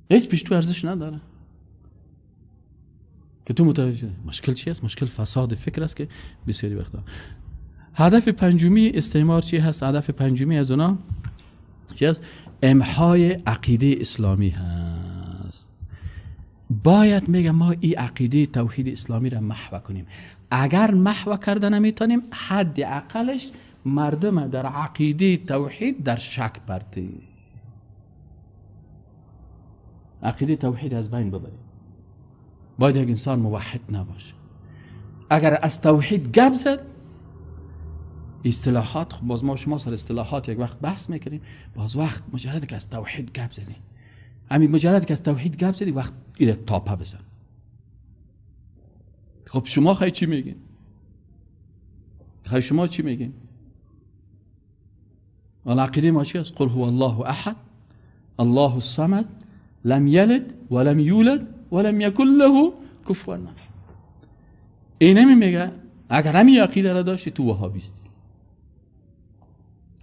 هیچ پیش تو ارزش نداره. که تو متوجه مشکل چی است؟ مشکل فساد فکر است که بسیاری وقتا. هدف پنجمی استعمار چی هست؟ هدف پنجمی از اونا چی است؟ امحای عقیده اسلامی هست. باید میگم ما این عقیده توحید اسلامی را محو کنیم. اگر محو کرده نمیتونیم، حد اقلش مردم در عقیده توحید در شک برده. عقیده توحید از بین ببریم. باید یک انسان موحد نباشه. اگر از توحید گپ زد، اصطلاحات، خب باز ما شما سر اصطلاحات یک وقت بحث میکنیم، باز وقت مجرد که از توحید گپ زدی، همین مجرد که از توحید گپ زدی وقت ایره تاپه بزن. خب شما خیلی چی میگین؟ خیلی شما چی میگین؟ العقیده ما چی است؟ قل هو الله احد الله الصمد لم یلد ولم یولد ولم یکن له کفوا احد. اینمی میگه اگر همین عقیده را داشتی تو وهابیستی.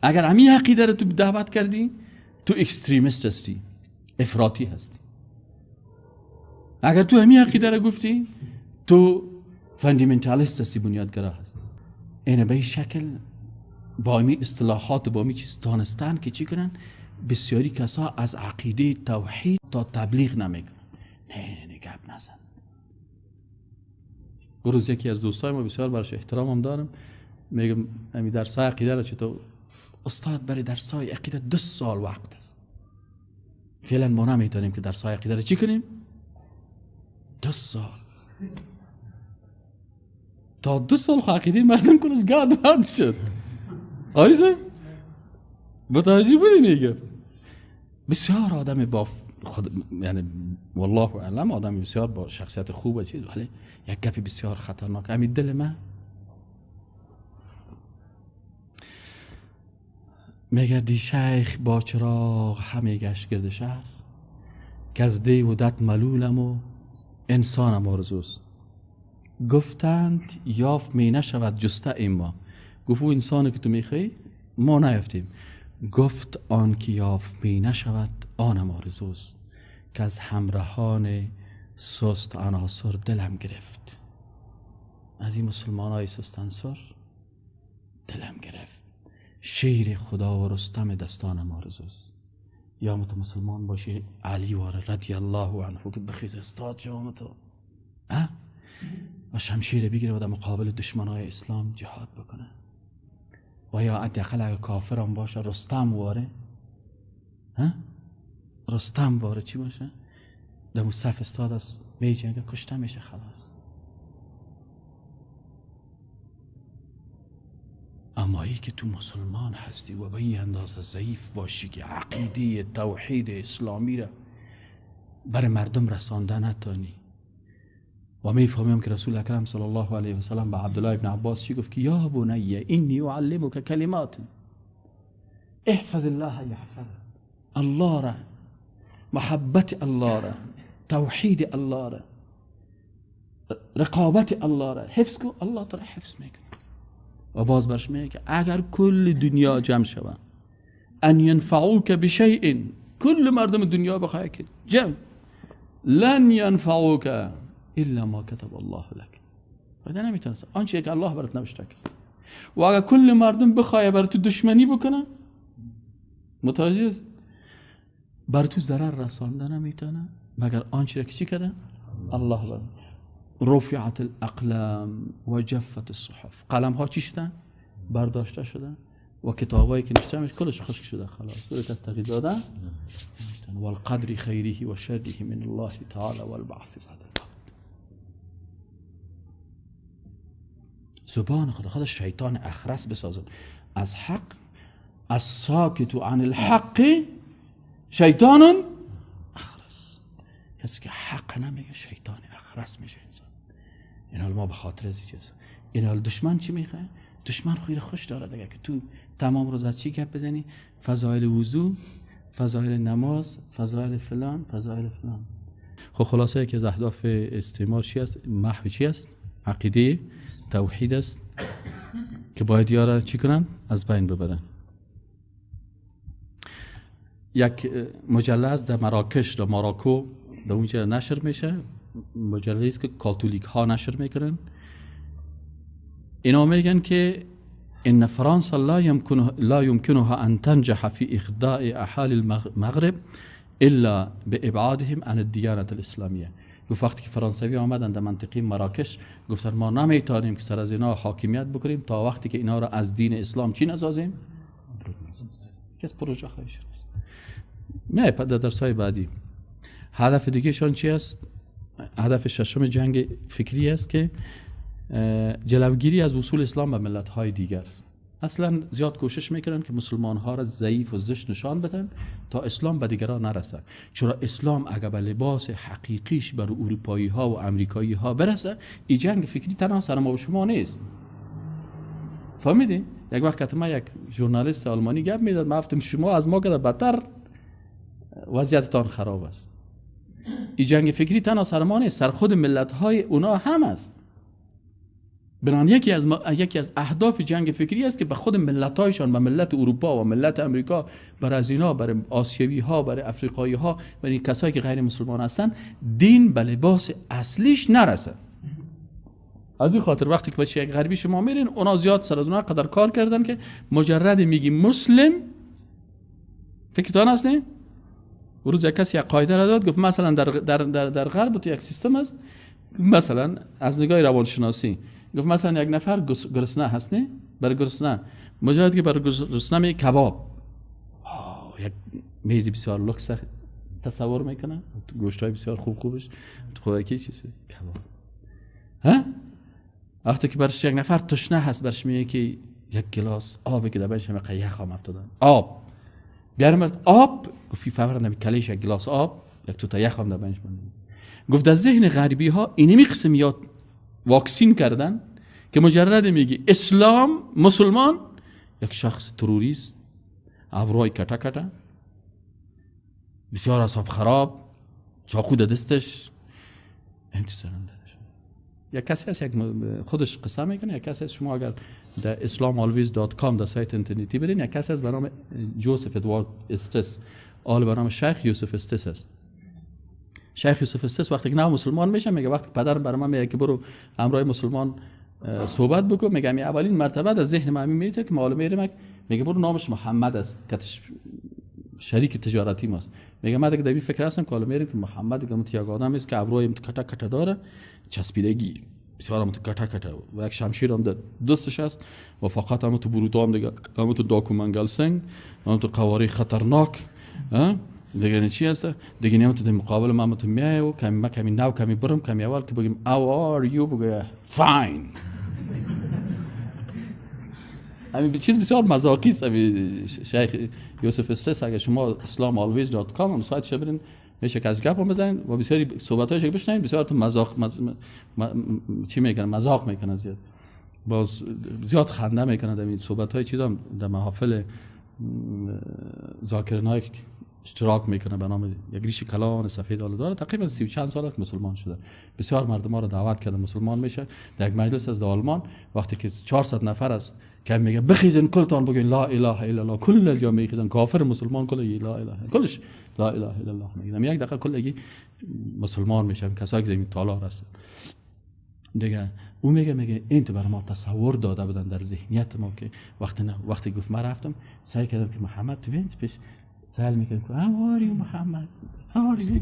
اگر همین عقیده را تو دعوت کردی تو اکستریمیست هستی، افراطی هستی. اگر تو همین عقیده را گفتی تو فاندامنتالیست هستی، بنیادگرا هستی. اینه به این شکل با این اصطلاحات با این چیز دانستن که چی کنن؟ بسیاری کسا از عقیده توحید تا تبلیغ نمیکنن. نه گپ نزن. روز یکی از دوستای ما بسیار برش احترامم دارم، میگم همین درسای عقیده را چطور استاد برای درسای عقیده 2 سال وقت است. فعلا ما نمیتونیم که درسای عقیده را چی کنیم؟ 2 سال. تا 2 سال عقیده مردم کنش گاد بند شد. آره صاحب متوجه بودی میگم بسیار آدم با خود، یعنی والله اعلم آدم بسیار با شخصیت خوبه چیز، ولی یک گپی بسیار خطرناک. همین دل من میگه دی شیخ با چراغ همه گشت گرد شهر، که از دی و دت ملولم و انسانم آرزوست. گفتند یافت می نشود جسته اما. گفت او انسانی که تو میخوای ما نیافتیم. گفت آن که یافت می نشود آنم آرزوست، که از همراهان سست عناصر دلم گرفت. از این مسلمان های سست عناصر دلم گرفت. شیر خدا و رستم دستانم آرزوست. یا متو مسلمان باشی علی واره رضی الله عنه که بخیز استاد شما تو و شمشیر بگیره و در مقابل دشمنای اسلام جهاد بکنه. و یا حداقل اگه کافرم باشه رستم واره، رستم واره چی باشه؟ در صف استاد از میجنگه کشته میشه خلاص. اما ای که تو مسلمان هستی و به این اندازه ضعیف باشی که عقیده توحید اسلامی را بر مردم رسانده نتانی. و میفهمیم که رسول اکرم صلی الله علیه و سلم به عبدالله ابن عباس چی گفت که یا بنی انی اعلمک کلمات احفظ الله یحفظ. الله را، محبت الله را، توحید الله را، رقابت الله را حفظ کن، الله تو را حفظ میکنه. و باز برش میگه که اگر کل دنیا جمع شود ان ینفعوک بشیء، کل مردم دنیا بخواه که جمع، لن ینفعوک الا ما کتب الله لك، فایده نمیتونه آنچه که الله برات نوشته کرد. و اگر کل مردم بخواه بر تو دشمنی بکنه، متوجه بر تو ضرر رسانده نمیتونه مگر آنچه که چی کرده الله برات. رفعت الاقلام و جفت الصحف، قلم ها چی شدن؟ برداشته شدن و کتابایی که نوشته میشه کلش خشک شده خلاص، صورت از تغییر دادن. والقدر خیره و شره من الله تعالی والبعث بعد الموت. زبان خدا شیطان اخرس بسازم از حق، از ساکت عن الحق شیطان اخرس. کسی که حق نمیگه شیطان اخرس میشه انسان. این حال ما به خاطر از چیز این حال دشمن چی میخواه؟ دشمن خیلی خوش داره دیگه که تو تمام روز از چی گپ بزنی؟ فضایل وضو، فضایل نماز، فضایل فلان، فضایل فلان. خب خلاصه یکی از اهداف استعمار چی است؟ محو چی است؟ عقیده توحید است که باید یارا چی کنن؟ از بین ببرن. یک مجله است در مراکش، در ماراکو، در اونجا نشر میشه. مجله است که کاتولیک ها نشر میکنن. اینا میگن که ان فرانسه لا يمكنها ان تنجح في اخضاع اهالی المغرب الا بابعادهم عن الديانه الاسلامیه. گفت وقتی که فرانسوی آمدن در منطقه مراکش گفتن ما نمیتونیم که سر از اینا حاکمیت بکنیم تا وقتی که اینا را از دین اسلام چی نسازیم؟ کس پروژه خواهیش نه. در درسای بعدی هدف دیگه شان چی است؟ هدف ششم جنگ فکری است که جلوگیری از وصول اسلام به ملت های دیگر. اصلا زیاد کوشش میکنن که مسلمان ها را ضعیف و زشت نشان بدن تا اسلام به دیگران نرسه. چرا اسلام اگر به لباس حقیقیش بر اروپایی ها و امریکایی ها برسه، این جنگ فکری تنها سر ما و شما نیست. فهمیدی؟ یک وقت ما یک ژورنالیست آلمانی گپ میداد، ما گفتم شما از ما که بدتر وضعیتتان خراب است. این جنگ فکری تنها سر ما نیست، سر خود ملت های اونا هم است. بنابراین یکی از اهداف جنگ فکری است که به خود ملت‌هایشان، به ملت اروپا و ملت امریکا، برای از اینا، برای آسیوی ها، برای افریقایی ها، برای کسایی که غیر مسلمان هستن، دین به لباس اصلیش نرسه. از این خاطر وقتی که با یک غربی شما میرین، اونا زیاد سر از اونا قدر کار کردن که مجرد میگی مسلم، فکرتان هست نه؟ روز یک کسی یک قاعده را داد، گفت مثلا در غرب تو یک سیستم است، مثلا از نگاه روانشناسی گفت مثلا یک نفر گرسنه هست نه، برای گرسنه مجرد که برای گرسنه می کباب، یک میزی بسیار لوکس تصور میکنه، گوشتای بسیار خوبش خوراکی چیزی کباب. ها وقتی که برش یک نفر تشنه هست، برش میگه که یک گلاس آب که دبایش همه قیخ هم افتادن، آب بیارم آب، گفت فورا نمی کلیش یک گلاس آب، یک تو تا یخ هم دبایش من. گفت در ذهن غربی ها اینمی قسم یاد واکسین کردن که مجرد میگی اسلام مسلمان، یک شخص تروریست، ابروی کتا کتا، بسیار اعصاب خراب، چاقو در دستش، امتحان دادش. یک کسی هست یک خودش قصه میکنه، یک کسی هست شما اگر در islamalways.com در سایت اینترنتی برین، یک کسی هست به نام جوزف ادوارد استس، آل به نام شیخ یوسف استس است. شیخ یوسف استس وقتی که نه مسلمان میشه، میگه وقتی پدرم برام میگه که برو همراه مسلمان صحبت بکن، میگم اولین مرتبه در ذهن من میاد که معلومه میره، میگه برو نامش محمد است که شریک تجارتی ماست. میگه من دیگه در این فکر هستم که میریم که محمد دیگه یک آدم است که ابروی کتا کتا داره، چسبیدگی بسیار کتا کتا و یک شمشیر هم در دستش است و فقط هم تو برودا هم دیگه هم تو داکو منگل سنگ، هم تو قواره خطرناک دیگه چی هست دیگه، نمیت در مقابل ما تو میایو کمی نو کمی برم کمی اول که بگیم او are you، بگه فاین. همین چیز بسیار مذاقی است. شیخ یوسف استس اگه شما islamalways.com هم سایتش برین، میشه که از گپ هم بزنین و بسیاری صحبتایش بشنوین، بسیار تو چی میکنن، مذاق میکنن، زیاد باز زیاد خنده میکنن در این صحبتای چیزا. در محافل ذاکرنای اشتراک میکنه به نام یک ریش کلان سفید آل داره، تقریبا 30 و چند سال است مسلمان شده. بسیار مردم ها رو دعوت کرده مسلمان میشه. در یک مجلس از آلمان وقتی که 400 نفر است که میگه بخیزن کلتان بگین لا اله الا الله، کل الجا میخیزن، کافر مسلمان کل لا اله کلش لا اله الا الله میگن، یک دقیقه کلگی مسلمان میشه کسایی که زمین تالار هست دیگه. او میگه این تو برای ما تصور داده بودن در ذهنیت ما که وقتی گفت من رفتم سعی کردم که محمد تو ببین پیش سوال میکنه که هواری محمد هواری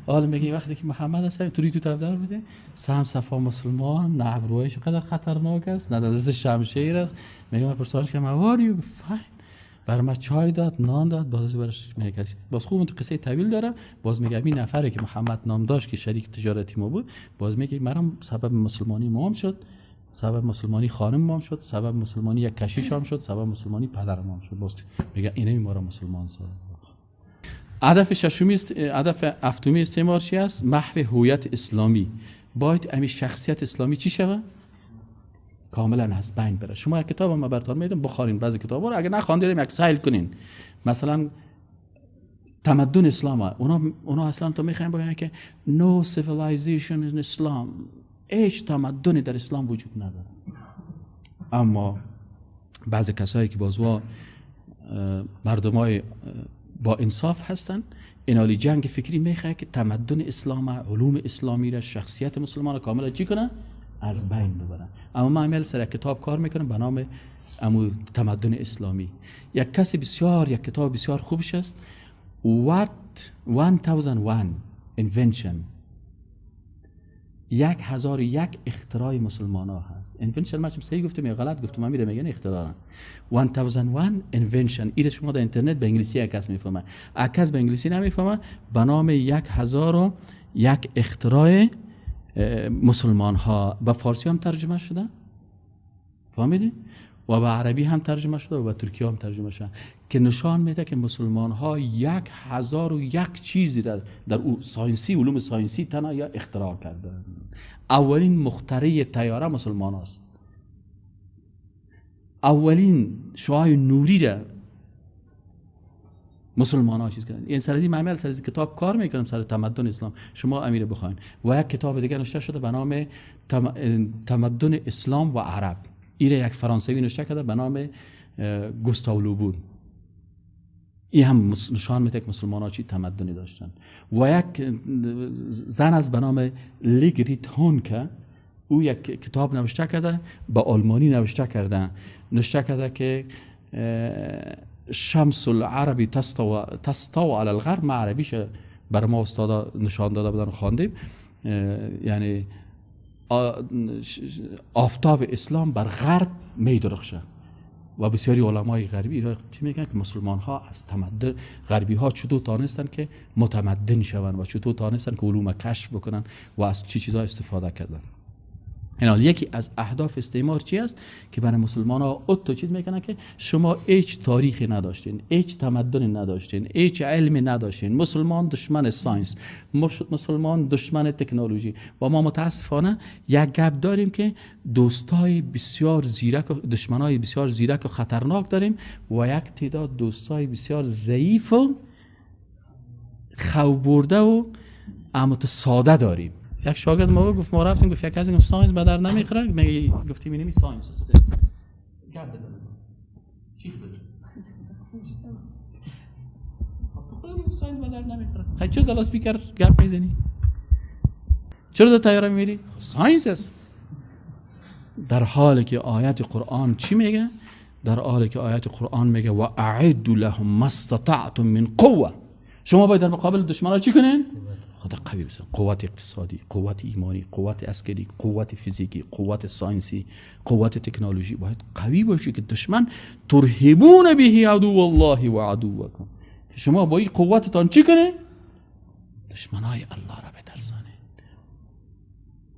حالا میگه وقتی که محمد هست تو طرف دار بده سم صفا مسلمان، نه ابرویش قدر خطرناک است، نه دست شمشیر است. میگه من پرسش کردم هواری، فاین، برای ما چای داد، نان داد، باز برش میگه باز خوب تو قصه طویل داره. باز میگه این نفری که محمد نام داشت که شریک تجارتی ما بود، باز میگه مرا سبب مسلمانی مام شد، سبب مسلمانی خانم مام شد، سبب مسلمانی یک کشیش هم شد، سبب مسلمانی پدر مام شد. باز میگه اینه ما را مسلمان ساخت. هدف هفتمی استعمار چی است؟ محو هویت اسلامی. باید امی شخصیت اسلامی چی شود؟ کاملا از بین بره. شما یک کتاب ما براتون میدم بخارین، بعضی کتابا رو اگه نخواندید یک سایل کنین، مثلا تمدن اسلام، اونا اصلا تو میخواین بگن که no civilization in Islam، هیچ تمدنی در اسلام وجود نداره. اما بعضی کسایی که بازوا مردمای با انصاف هستن، اینالی جنگ فکری میخواه که تمدن اسلام، علوم اسلامی را، شخصیت مسلمان را کاملا چی کنن؟ از بین ببرن. اما من عمل سر یک کتاب کار میکنم به نام تمدن اسلامی. یک کتاب بسیار خوبش است، What 1001 Invention، 1001 اختراع مسلمان ها هست. Invention من صحیح گفتم یا غلط گفتم؟ من میگن اختراع. 1001 Invention ایره شما در اینترنت به انگلیسی عکس میفهمه، عکس به انگلیسی نمیفهمه، به نام 1001 اختراع مسلمان ها. به فارسی هم ترجمه شده، فهمیدی؟ و به عربی هم ترجمه شده و به ترکی هم ترجمه شده که نشان میده که مسلمان ها 1001 چیزی در او ساینسی، علوم ساینسی تنها یا اختراع کردن. اولین مخترع طیاره مسلمان هاست، اولین شعاع نوری را مسلمان ها چیز کردن. این سرزی معمل سرزی کتاب کار میکنم سر تمدن اسلام، شما امیر بخواین. و یک کتاب دیگه نوشته شده به نام تمدن اسلام و عرب، ایره یک فرانسوی نوشته کرده به نام گوستاو لوبون. این هم نشان میده که مسلمان ها چی تمدنی داشتن. و یک زن از به نام لیگریت هون که او یک کتاب نوشته کرده، با آلمانی نوشته کرده که شمس العربی تستوى على الغرب. ما عربیش برای ما استادا نشان داده بودن و خواندیم، یعنی آفتاب اسلام بر غرب می درخشه. و بسیاری علمای غربی چی میگن که مسلمان ها از تمدن غربی ها چطور تانستن که متمدن شون و چطور تانستن که علوم کشف بکنن و از چی چیزا استفاده کردن. این یکی از اهداف استعمار چی است که برای مسلمان ها تو چیز میکنن که شما هیچ تاریخی نداشتین، هیچ تمدنی نداشتین، هیچ علمی نداشتین. مسلمان دشمن ساینس، مسلمان دشمن تکنولوژی. و ما متاسفانه یک گپ داریم که دوستای بسیار زیرک و دشمنای بسیار زیرک و خطرناک داریم و یک تعداد دوستای بسیار ضعیف و خو برده و اما ساده داریم. یک شاگرد ما گفت ما رفتیم گفت یک از این ساینس به در نمیخوره، میگه گفتیم اینمی ساینس است. گپ بزن. چی بگم؟ خب ساینس به در نمیخوره. خیلی چرا دل اسپیکر گپ میزنی؟ چرا در طیاره میری؟ ساینس است. در حالی که آیت قرآن چی میگه؟ در حالی که آیت قرآن میگه و اعدوا لهم ما استطعتم من قوه. شما باید در مقابل دشمنان چی کنین؟ خدا قوی بسن. قوت اقتصادی، قوت ایمانی، قوت عسکری، قوت فیزیکی، قوت ساینسی، قوت تکنولوژی. باید قوی باشی که دشمن ترهبون به عدو الله و عدوکم. شما با این قوتتان چی کنین؟ دشمنای الله را بترسانید.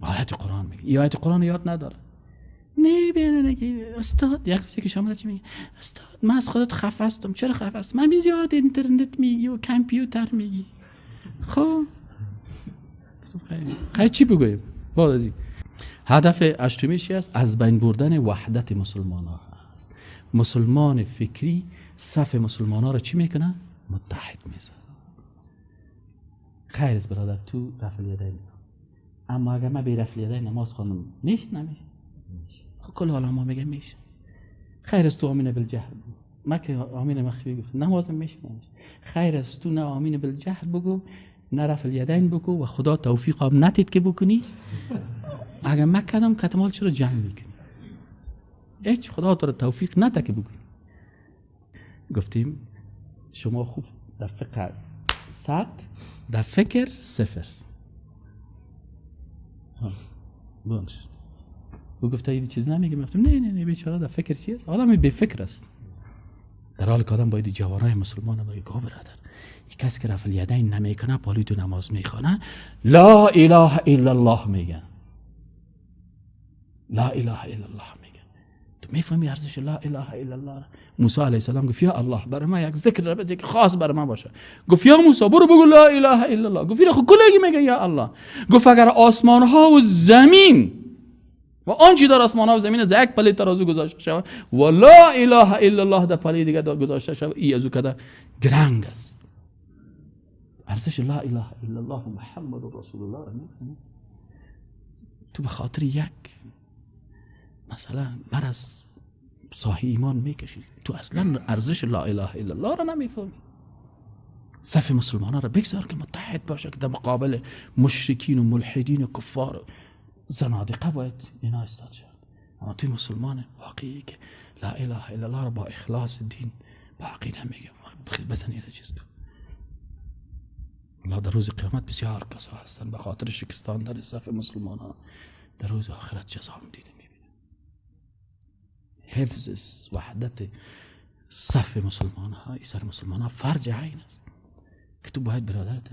آیت قرآن میگه. این آیت قرآن یاد نداره. نه ببینه که استاد یک چیزی که شما چی میگی؟ استاد من از خودت خفه هستم. چرا خفه هستم؟ من زیاد اینترنت میگی و کامپیوتر میگی. خب خیلی چی بگویم؟ بازی هدف اشتمی چی است؟ از بین بردن وحدت مسلمان ها است. مسلمان فکری صف مسلمان ها را چی میکنه؟ متحد میسازه. خیر است برادر، تو رفع الیدین، اما اگر من به رفع الیدین نماز خواندم میشه نمیشه؟ کل علما میگه میشه. خیر است تو آمین بالجهر بگو. من که آمین مخفی گفتم نمازم میشه نمیشه. خیر است تو نه آمین بالجهر بگو نه رفع الیدین بگو و خدا توفیق هم ندید که بکنی. اگر من کدام کتمال چرا جمع میکنی؟ هیچ خدا تو رو توفیق نده که بکنی. گفتیم شما خوب در فقه 100 در فکر 0. باش او گفته این چیز نمیگه. گفتم نه بیچاره در فکر چی است؟ آدم بی فکر است. در حالی که آدم باید جوانای مسلمان بگه گو برادر این کسی که رفع الیدین نمیکنه پالی تو نماز میخونه لا اله الا الله میگه. لا اله الا الله میگه. تو میفهمی ارزش لا اله الا الله؟ موسی علیه السلام گفت یا الله برای من یک ذکر بده که خاص برای من باشه. گفت یا موسی برو بگو لا اله الا الله. گفت خب کلگی میگه یا الله. گفت اگر آسمان ها و زمین و آنچه در آسمان ها و زمین از یک پله ترازو گذاشته شود و لا اله الا الله در پله دیگه گذاشته شود ای ازو کده گرنگ است. ارزش لا اله الا الله محمد رسول الله را میفهمی؟ تو به خاطر یک مثلا مرض صاحی ایمان میکشی، تو اصلا ارزش لا اله الا الله را نمیفهمی. صف مسلمان ها را بگذار که متحد باشه که در مقابل مشرکین و ملحدین و کفار و زنادقه باید اینا استاد شد. اما توی مسلمان واقعی که لا اله الا الله را با اخلاص دین با عقیده میگه بزنید چیز تو الله در روز قیامت بسیار کسا هستن به خاطر شکستان در صف مسلمان ها در روز آخرت جزا دیده میبینه. حفظ وحدت صف مسلمان ها ایسر مسلمان ها فرض عین است که تو باید برادرت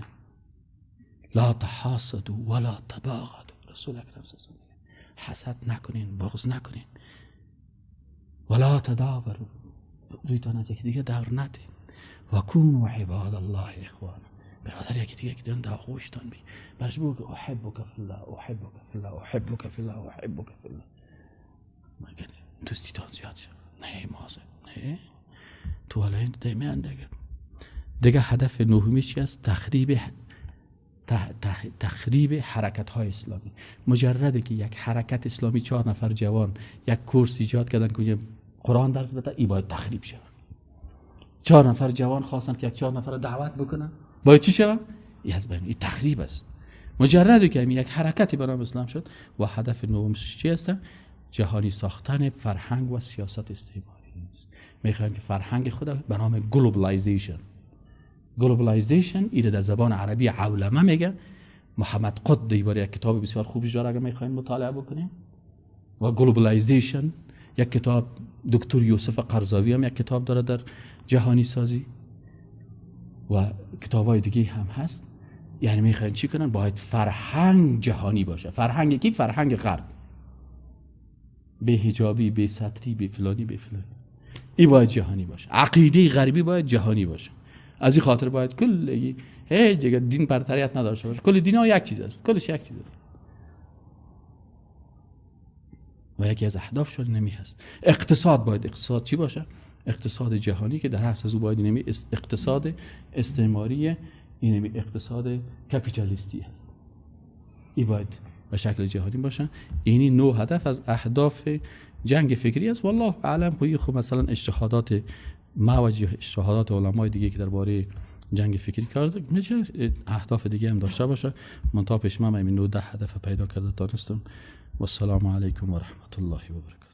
لا تحاسدوا ولا تباغضوا. رسول اکرم صلی الله علیه و حسد نکنین، بغض نکنین. ولا تدابروا، رویتان از یکی دیگه دور ندین. و کونوا عباد الله اخوانا، برادر یکی دیگه که دارن در آغوشتان بی برش بگو که احبک فی الله احبک فی الله احبک فی الله احبک فی الله. مگر دوستیتان زیاد شد؟ نه مازه نه تو الان دیمیان دیگه هدف نهمی چی است؟ تخریب حرکت های اسلامی. مجرده که یک حرکت اسلامی 4 نفر جوان یک کورس ایجاد کردن که قرآن درس بده ای باید تخریب شود. 4 نفر جوان خواستن که یک 4 نفر دعوت بکنن باید چی شود؟ این از بین این تخریب است. مجرد که یک حرکتی به نام اسلام شد و هدف نومش چی است؟ جهانی ساختن فرهنگ و سیاست استعماری است. میخوایم که فرهنگ خود به نام گلوبلایزیشن ایره در زبان عربی عولمه میگه. محمد قطب دیواره یک کتاب بسیار خوبی داره اگر میخواین مطالعه بکنیم. و گلوبلایزیشن یک کتاب دکتر یوسف قرضاوی هم یک کتاب داره در جهانی سازی و کتابای دیگه هم هست. یعنی میخواین چی کنن؟ باید فرهنگ جهانی باشه. فرهنگ کی؟ فرهنگ غرب. به حجابی، به سطری، به فلانی، به فلانی. این باید جهانی باشه. عقیده غربی باید جهانی باشه. از این خاطر باید کل هیچ جگه دین برتریت نداشته باشه. کل دینا یک چیز است. کلش یک چیز است. و یکی از اهدافشون نمی هست. اقتصاد باید اقتصاد چی باشه؟ اقتصاد جهانی که در اصل از او باید نمی اقتصاد استعماری، این اقتصاد کپیتالیستی هست. این باید به شکل جهانی باشه. اینی نوع هدف از اهداف جنگ فکری است. والله اعلم. خب مثلا اجتهادات موجه اجتهادات علمای دیگه که درباره جنگ فکری کرده میشه اهداف دیگه هم داشته باشه. من تا پیش من این نوع 10 هدف پیدا کرده دانستم. و السلام علیکم و رحمت الله و برکاته.